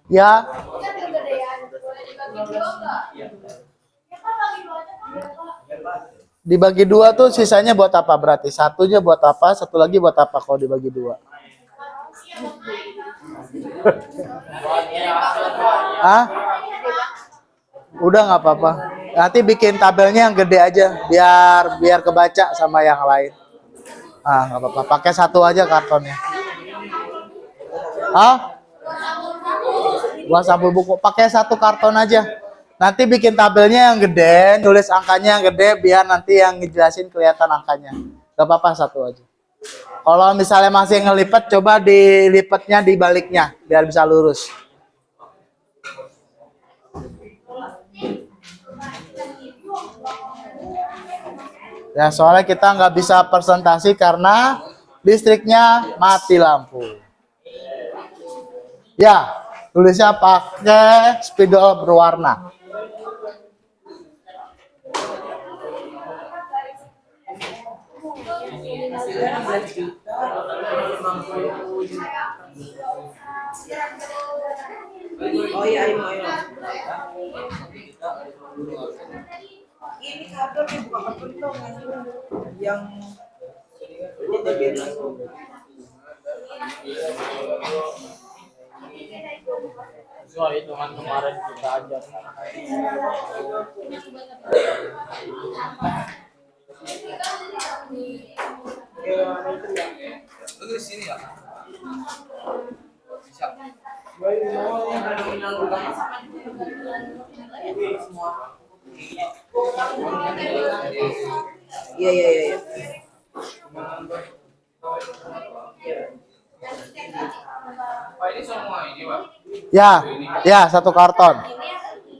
S1: Ya. Dibagi dua tuh sisanya buat apa berarti? Satunya buat apa? Satu lagi buat apa kalau dibagi dua? Hah? Udah nggak apa-apa. Nanti bikin tabelnya yang gede aja, biar kebaca sama yang lain. Nggak apa-apa. Pakai satu aja kartonnya. Gua sampul buku. Pakai satu karton aja. Nanti bikin tabelnya yang gede, nulis angkanya yang gede, biar nanti yang ngejelasin kelihatan angkanya. Gak apa-apa, satu aja. Kalau misalnya masih ngelipet, coba dilipetnya di baliknya, biar bisa lurus. Ya, soalnya kita nggak bisa presentasi karena listriknya mati lampu. Ya, tulisnya pakai spidol berwarna.
S4: Oh iya, ini kabel nih, bukan kabel dong yang
S1: Soal hitungan kemarin kita ajar.
S7: Sini ya.
S4: Iya.
S1: Ya, satu karton.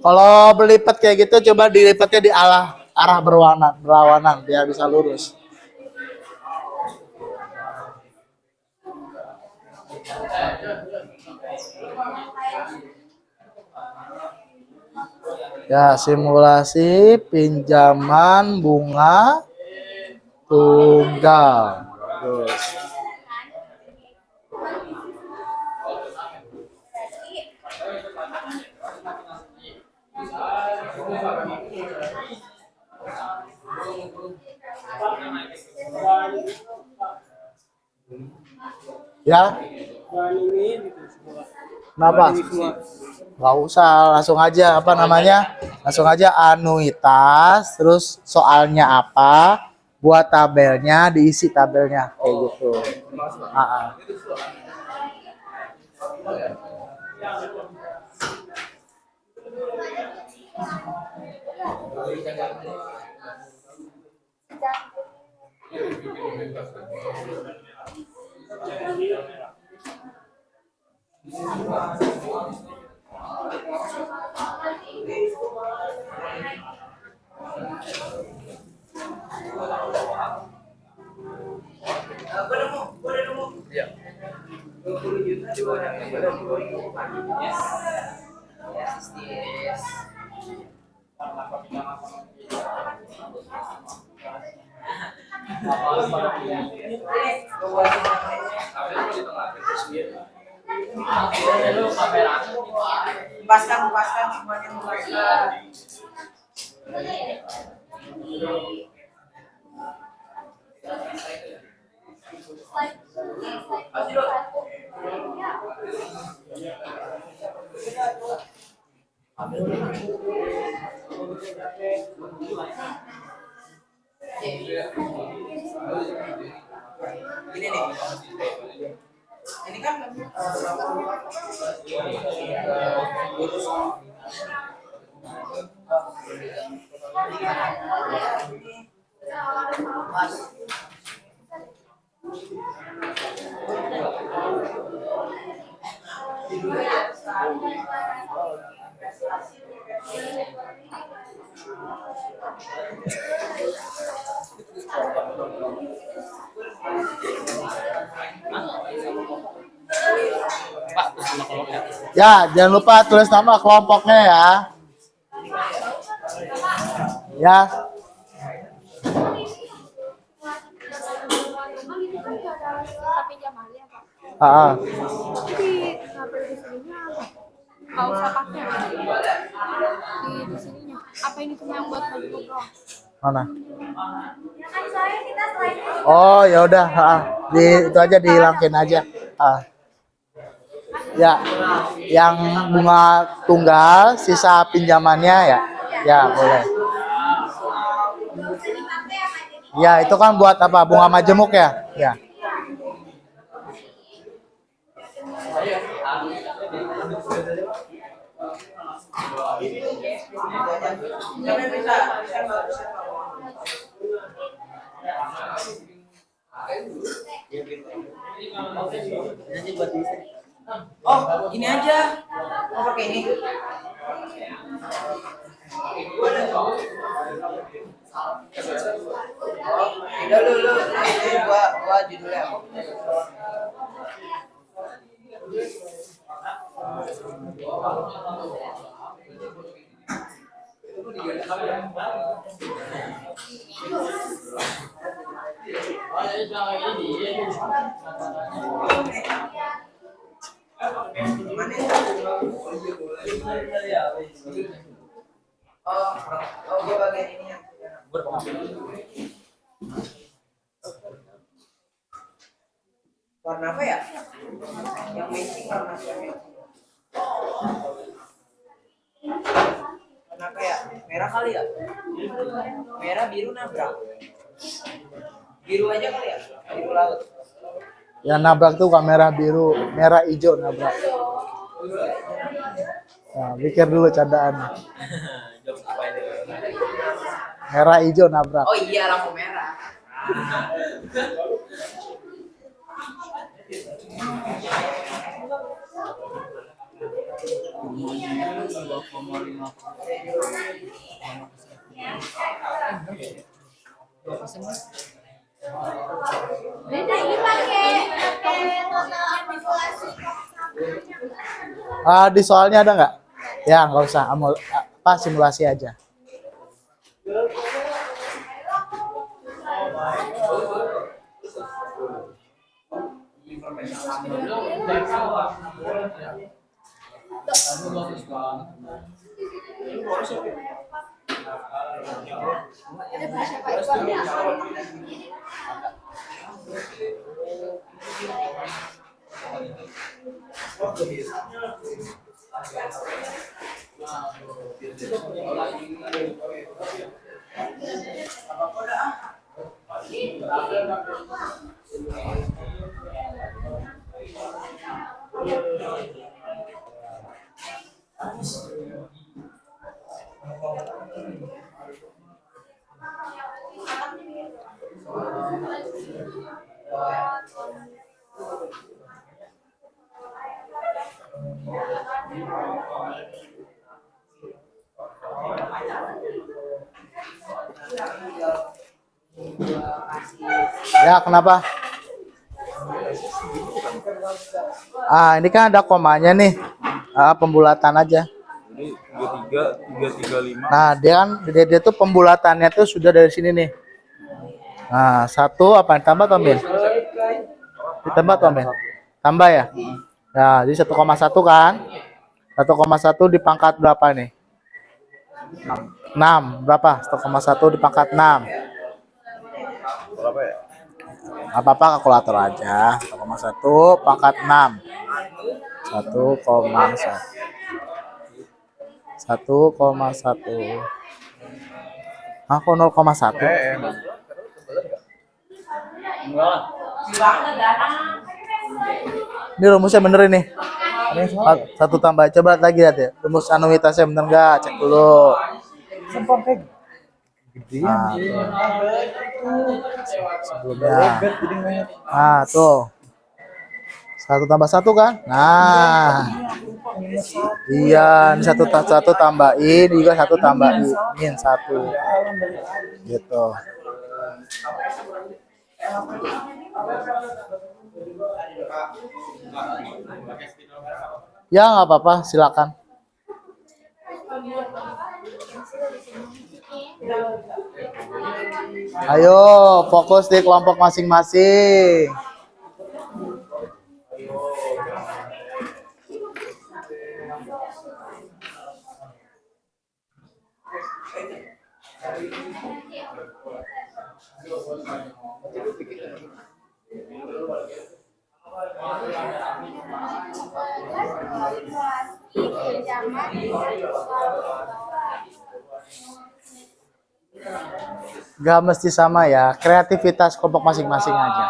S1: Kalau berlipat kayak gitu, coba dilipatnya di arah berlawanan biar bisa lurus. Ya, simulasi pinjaman bunga tunggal. Terus. Ya, kenapa? Nggak usah, langsung aja apa namanya? Langsung aja anuitas, terus soalnya apa? Buat tabelnya, diisi tabelnya kayak gitu. Ah, ah.
S4: Lepaskan semuanya, lepaskan. Ini nih. Ini kan
S1: Ya, jangan lupa tulis nama kelompoknya ya. Ya. Ah.
S10: Nggak usah pakai di sininya. Apa ini cuma yang buat baju doang?
S1: Mana? Oh, ya udah, itu aja dihilangin aja. Ya, yang bunga tunggal, sisa pinjamannya ya. Ya, boleh. Ya, itu kan buat apa? Bunga majemuk ya? Ya.
S4: oh, ini aja. Mau pakai ini. Udah lu gua judulnya apa? Oh, gua bagian ini ya. Warna apa ya? Yang matching warna apa ya? Warna apa ya? Merah kali ya? Merah biru nabrak. Biru aja kali ya? Biru laut.
S1: Yang nabrak tuh bukan merah biru, merah hijau nabrak. Nah, pikir dulu candaan. Merah hijau nabrak.
S4: Oh iya, lampu merah.
S2: 2,5.
S1: Di soalnya ada nggak? Ya, nggak usah. Apa simulasi aja. Ya, kenapa? Ini kan ada komanya nih. Pembulatan aja.
S13: Jadi 33, 335.
S1: Nah, dia tuh pembulatannya tuh sudah dari sini nih. Nah, satu apa tambah atau ambil? Ditambah atau ambil? Tambah ya? Nah, jadi 1,1 kan? 1,1 dipangkat berapa nih? 6. Berapa? 1,1 dipangkat 6.
S13: Berapa ya?
S1: Apa-apa kalkulator aja. 1,1 pangkat 6. 1,1. 1,1. Aku 0,1. Ini rumusnya bener ini. 1 tambah, coba lagi lihat ya. Rumus anuitasnya bener nggak? Cek dulu. Nah, sebelumnya. Nah, tuh. 1 tambah 1 kan? Nah. Iya, ini 1 tambahin, juga 1 tambahin. Min 1. Gitu. Ya, nggak apa-apa, silakan. Ayo, fokus di kelompok masing-masing. Gak mesti sama ya, kreativitas kelompok masing-masing aja.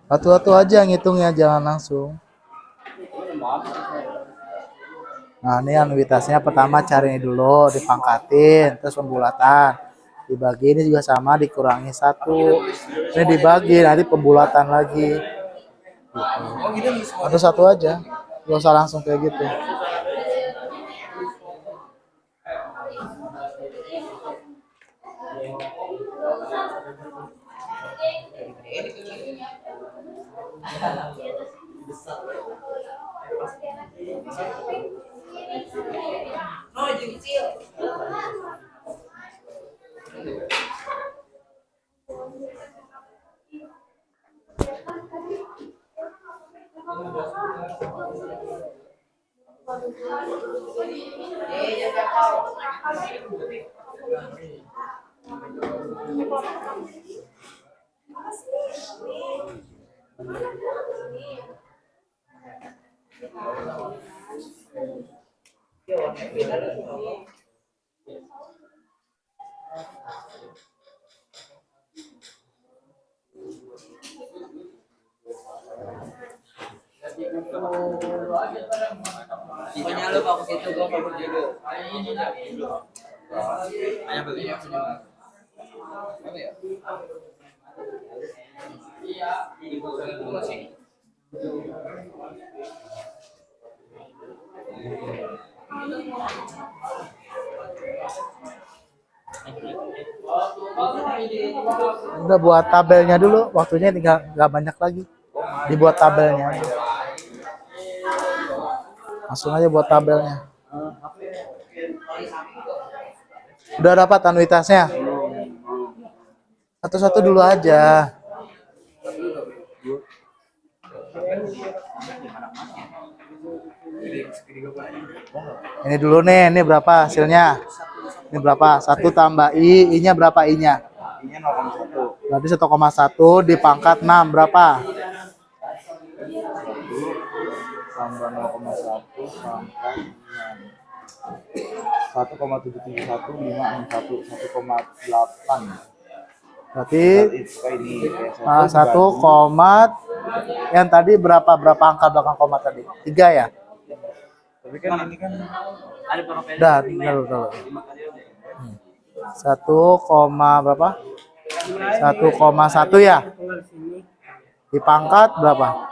S1: Satu-satu aja ngitungnya, jangan langsung. Nah, ini anuitasnya pertama cari ini dulu, dipangkatin, terus pembulatan. Dibagi ini juga sama, dikurangi 1. Ini dibagi, nanti pembulatan lagi. Gitu. Satu-satu aja, gak usah langsung kayak gitu.
S4: Pokoknya lu fokus itu, gua fokus dulu.
S1: Udah buat tabelnya dulu, waktunya tinggal nggak banyak lagi. Dibuat tabelnya. Langsung aja buat tabelnya. Udah dapat anuitasnya? Satu-satu dulu aja. Ini dulu nih, ini berapa hasilnya? Ini berapa? 1 tambah I, I-nya berapa I-nya?
S13: I-nya 0,1.
S1: Berarti 1,1 dipangkat 6 berapa?
S13: 1 tambah 0,1 pangkat 1,771 1,8.
S1: Berarti
S13: Ini
S1: 1, yang tadi berapa angka belakang koma tadi? 3 ya?
S13: Tapi kan ini kan
S4: Ada berapa?
S1: Udah, tinggal. 1, berapa? 1,1 ya? Dipangkat berapa?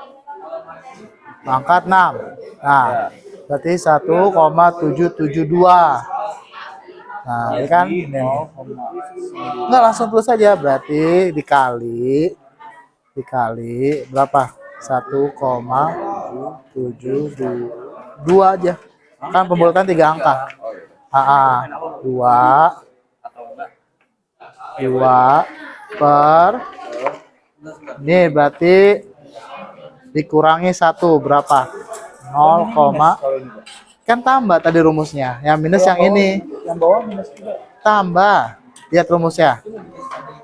S1: Pangkat 6. Nah, berarti 1,772. Nah, ini kan enggak langsung terus saja, berarti dikali berapa? 1,722 aja. Kan pembulatan 3 angka. 2 per ini berarti dikurangi 1 berapa? 0, kan tambah tadi rumusnya. Yang minus yang ini.
S13: yang bawah minus 3.
S1: Tambah. Lihat rumusnya.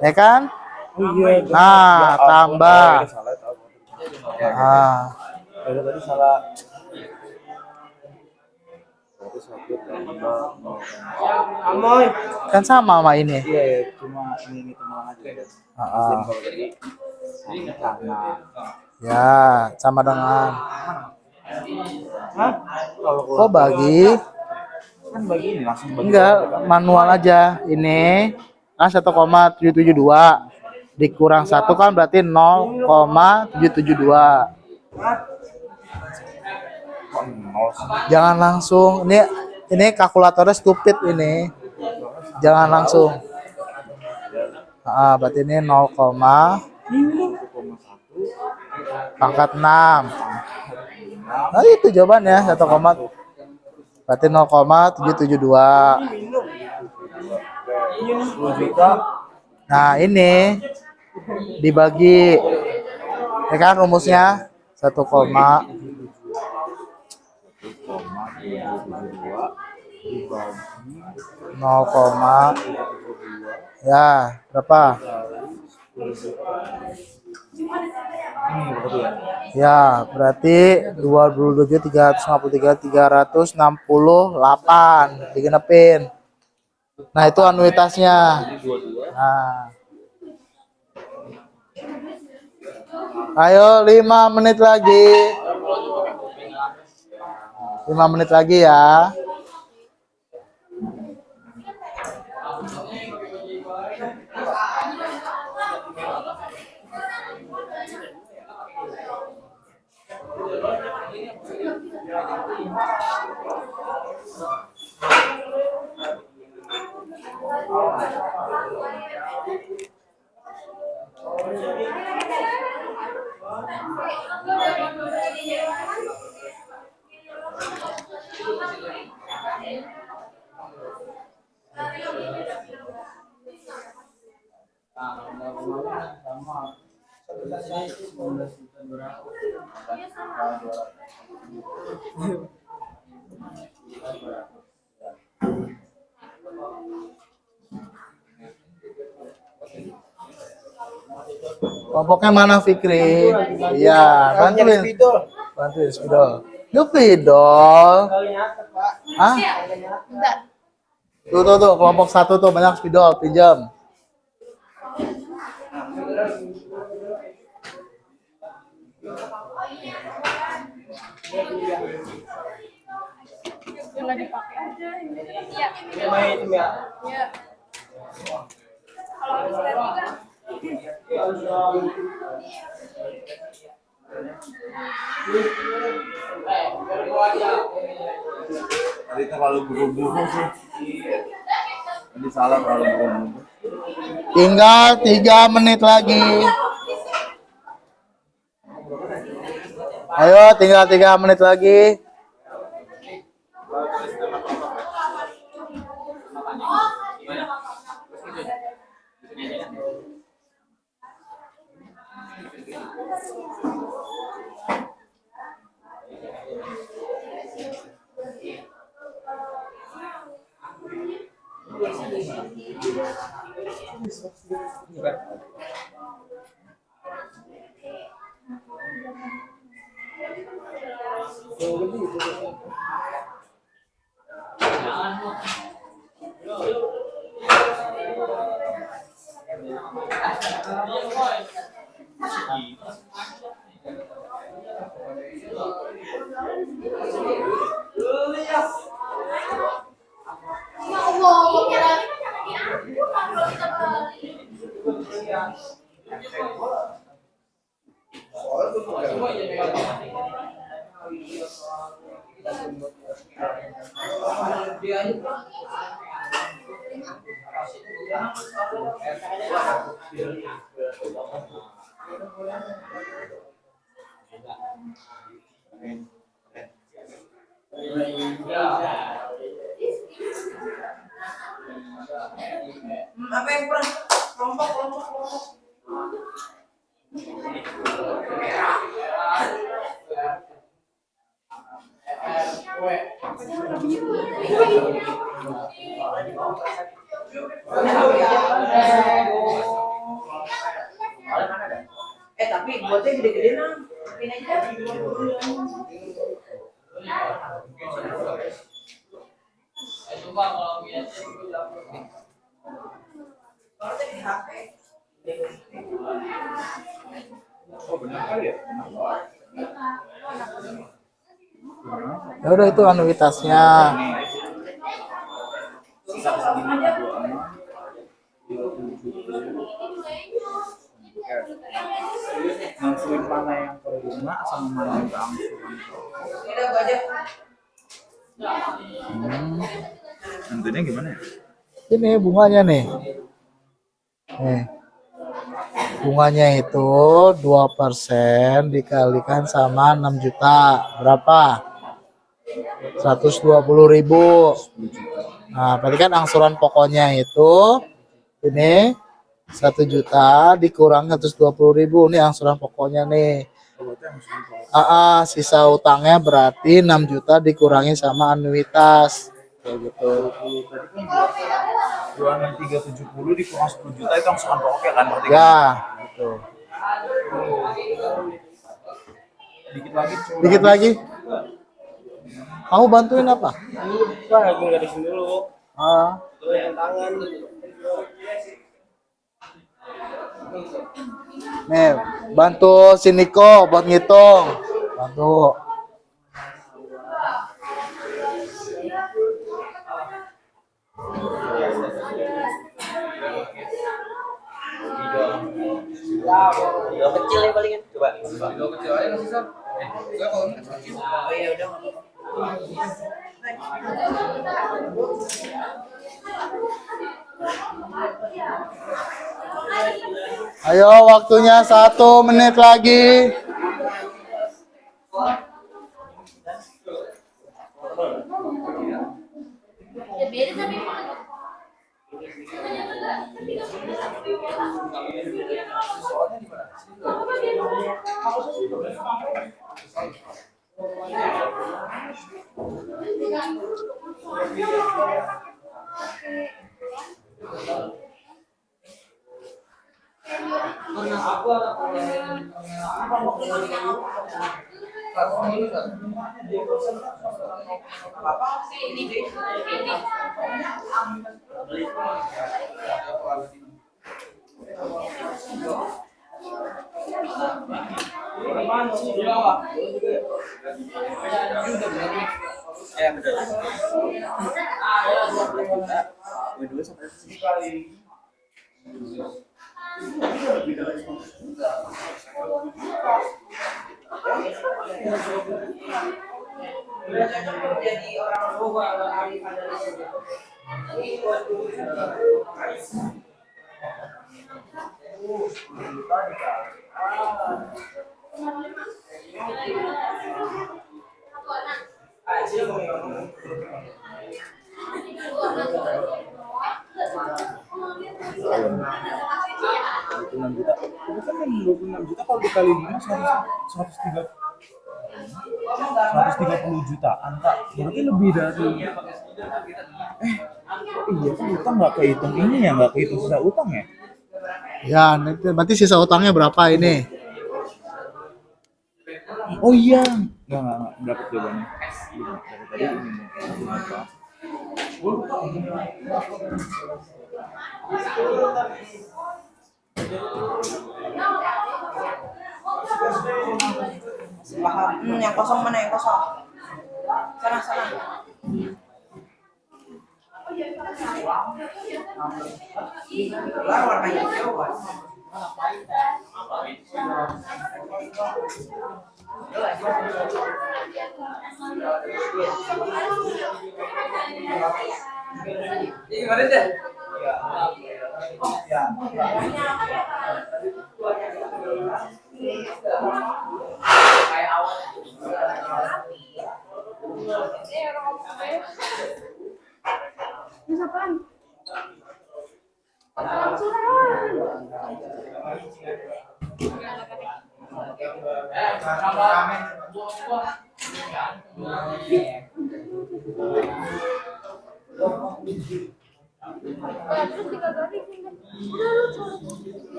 S1: Ya kan?
S13: Iya.
S1: Nah, tambah.
S13: Tadi salah. Berarti 1 tambah 0.
S1: Kan sama ini.
S13: Iya, cuma ini temuan aja. Kalau tadi sama.
S1: Ya, sama dengan.
S13: Kalau
S1: bagi?
S13: kan bagi ini langsung bagi.
S1: Enggak, manual aja. Ini kan 1,772 dikurang 1 kan berarti 0,772. Jangan langsung. Ini kalkulatornya stupid ini. Jangan langsung. Berarti ini 0, pangkat 6. Nah, itu jawabannya 1, berarti 0,772. Nah, ini dibagi. Ya kan rumusnya 1, 0, ya berapa? Ya, berarti 22.353.368 digenepin. Nah, itu anuitasnya. Nah. Ayo 5 menit lagi. 5 menit lagi ya. Kelompoknya mana Fikri? Iya, bantuin. Bantuin spidol. Yuk spidol. Hah? Tuh, kelompok 1 tuh banyak spidol, pinjam.
S10: Nggak dipakai aja ini. Iya. Iya. Kalau habis lagi kan.
S13: Tadi terlalu buru-buru sih. Tadi salah terlalu buru-buru.
S1: Tinggal 3 menit lagi. Ayo, tinggal 3 menit lagi.
S4: Apa yang kurang? Kelompok. Tapi buatnya gede-gede nang. Ini aja. Coba kalau biasa kalau di HP.
S13: Oh benar kali ya?
S1: Ya udah itu anuitasnya.
S13: Ngangsurin mana yang per bunga sama mana yang berangsuran. Tentunya gimana ya?
S1: Ini bunganya nih. Nih. Bunganya itu 2% dikalikan sama 6 juta. Berapa? 120.000. Nah, berarti kan angsuran pokoknya itu ini 1 juta dikurang 120.000. Ini angsuran pokoknya nih. Sisa utangnya berarti 6 juta dikurangi sama anuitas. Kayak gitu.
S13: Bulangan 370 dikurang 10 juta itu angsuran pokoknya kan? Berarti
S1: Ya, betul. Dikit lagi. Kamu bantuin apa?
S8: Pak lagi nggak di sini dulu.
S1: Ah.
S8: Tangan.
S1: Nih, bantu si Niko buat ngitung. Bantu.
S4: Kecil ya palingan. Coba.
S13: Kecil aja nggak sih,
S4: Oh iya udah nggak apa-apa.
S1: Ayo, waktunya 1 menit lagi.
S4: Jadi orang tua
S13: Juta. Itu kan yang 26 juta kalau dikali 5 130 jutaan, Kak. Berarti lebih dari iya kan utang nggak kehitung ini ya, nggak kehitung sisa utang ya?
S1: Ya, nanti berarti sisa utangnya berapa ini?
S13: Oh iya. Nggak dapat jawabannya. Dari tadi ini apa?
S4: paham. Yang kosong mana yang kosong? Sana sana. Lah warnanya hijau, Mas. Gimana deh?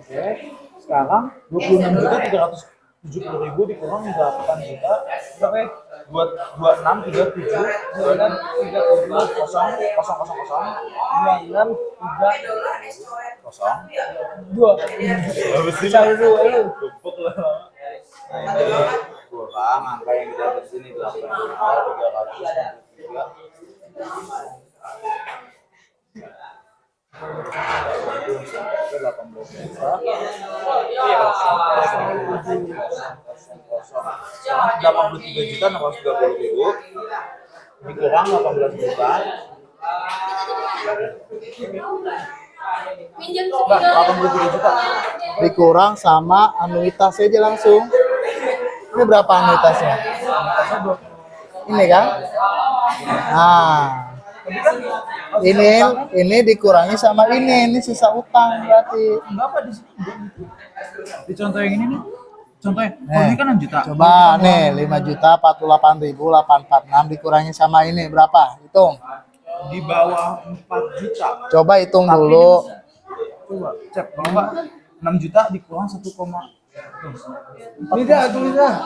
S13: Oke, sekarang 26.370.000 dikurang 8 juta berapa ya? 2637 kurang angka yang kita dapat sini 83.630.000 dikurang 18 juta. Nah, 83 juta
S1: Dikurang sama anuitas aja langsung. Ini berapa anuitasnya? Ini kan? Nah, ini dikurangi sama ini sisa utang berarti.
S13: Berapa di sini? Di contoh yang ini nih. Contohnya, kalau ini kan 6 juta.
S1: Coba nih 5.048.846 dikurangi sama ini berapa? Hitung.
S13: Di bawah 4 juta.
S1: Coba hitung dulu.
S13: Coba cek kalau enggak 6 juta dikurang 1, tidak tulisnya.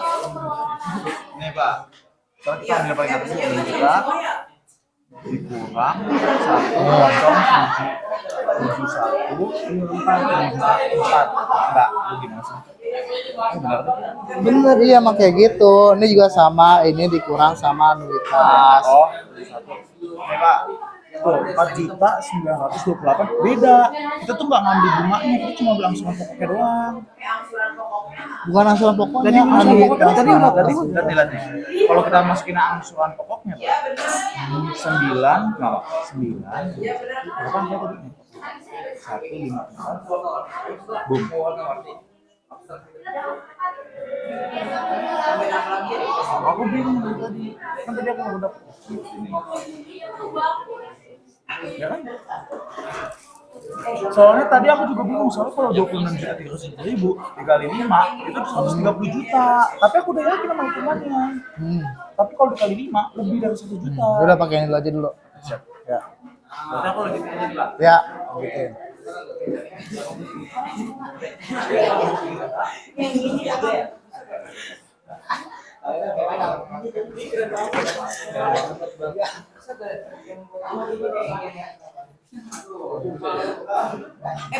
S13: Nih Pak. Soalnya kita ambil paling atas 10 juta dikurang 1,71 enggak, lu gimana sih? Benar tuh.
S1: Bener, iya emang kayak gitu. Ini juga sama, ini dikurang sama anuitas.
S13: Oh, satu. Ini Pak, tuh 4.928 beda. Kita tuh nggak ngambil bunganya, kita cuma ambil angsuran pokoknya doang.
S1: Bukan angsuran pokoknya,
S13: Tadi angsuran pokoknya
S1: anuitas.
S13: tadi udah nilainya. Kalau kita masukin angsuran pokoknya, Pak, 9, nggak 9. Berapa ya tadi? 154. Boom. Aku bingung tadi. Kan tadi aku udah ini. Ya kan? Soalnya tadi aku juga bingung, soalnya kalau 26.300.000 dikali 5 itu 130 juta. Tapi aku udah yakin sama hitungannya. Tapi kalau dikali 5 lebih dari 1 juta.
S1: Udah pakai ini dulu aja dulu.
S13: Siap.
S1: Ya.
S13: Berarti aku lagi aja nih, Pak.
S1: Ya, gitu.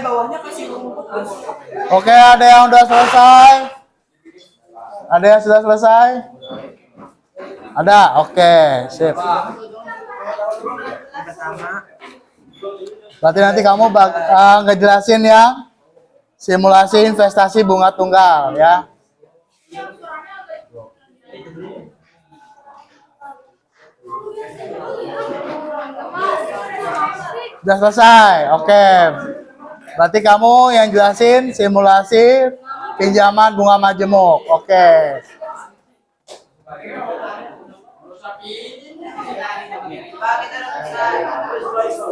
S4: Bawahnya kasih rumput Bos.
S1: Oke, ada yang udah selesai? Ada yang sudah selesai? Ada, oke, sip. Berarti nanti kamu ngejelasin yang simulasi investasi bunga tunggal ya. Sudah selesai, oke. Berarti kamu yang jelasin simulasi pinjaman bunga majemuk, oke.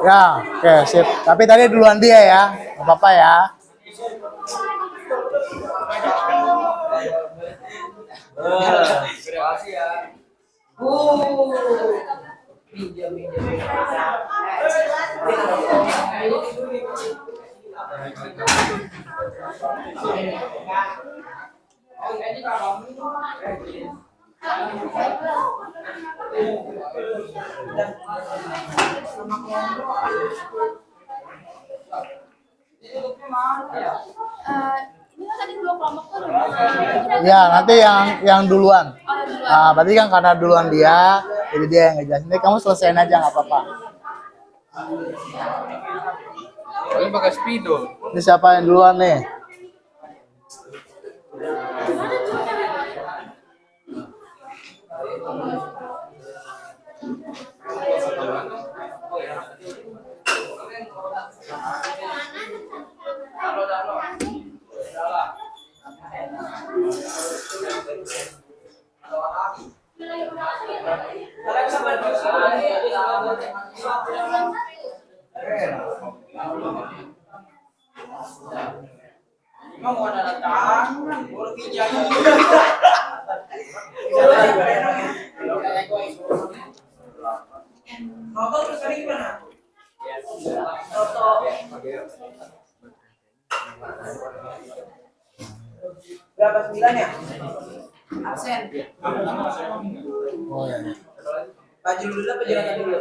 S1: Ya, oke, sip. Tapi tadi duluan dia ya, nggak apa-apa ya. Ya, nanti yang duluan. Nah, berarti kan karena duluan dia, jadi dia yang ngejelasin. Jadi kamu selesaiin aja nggak apa-apa.
S6: Paling pakai spidol.
S1: Ini siapa yang duluan nih?
S4: Noto terus tadi gimana? Noto. Berapa 9 ya? Absen.
S1: Oh ya.
S4: Baju dulu apa jalan dulu?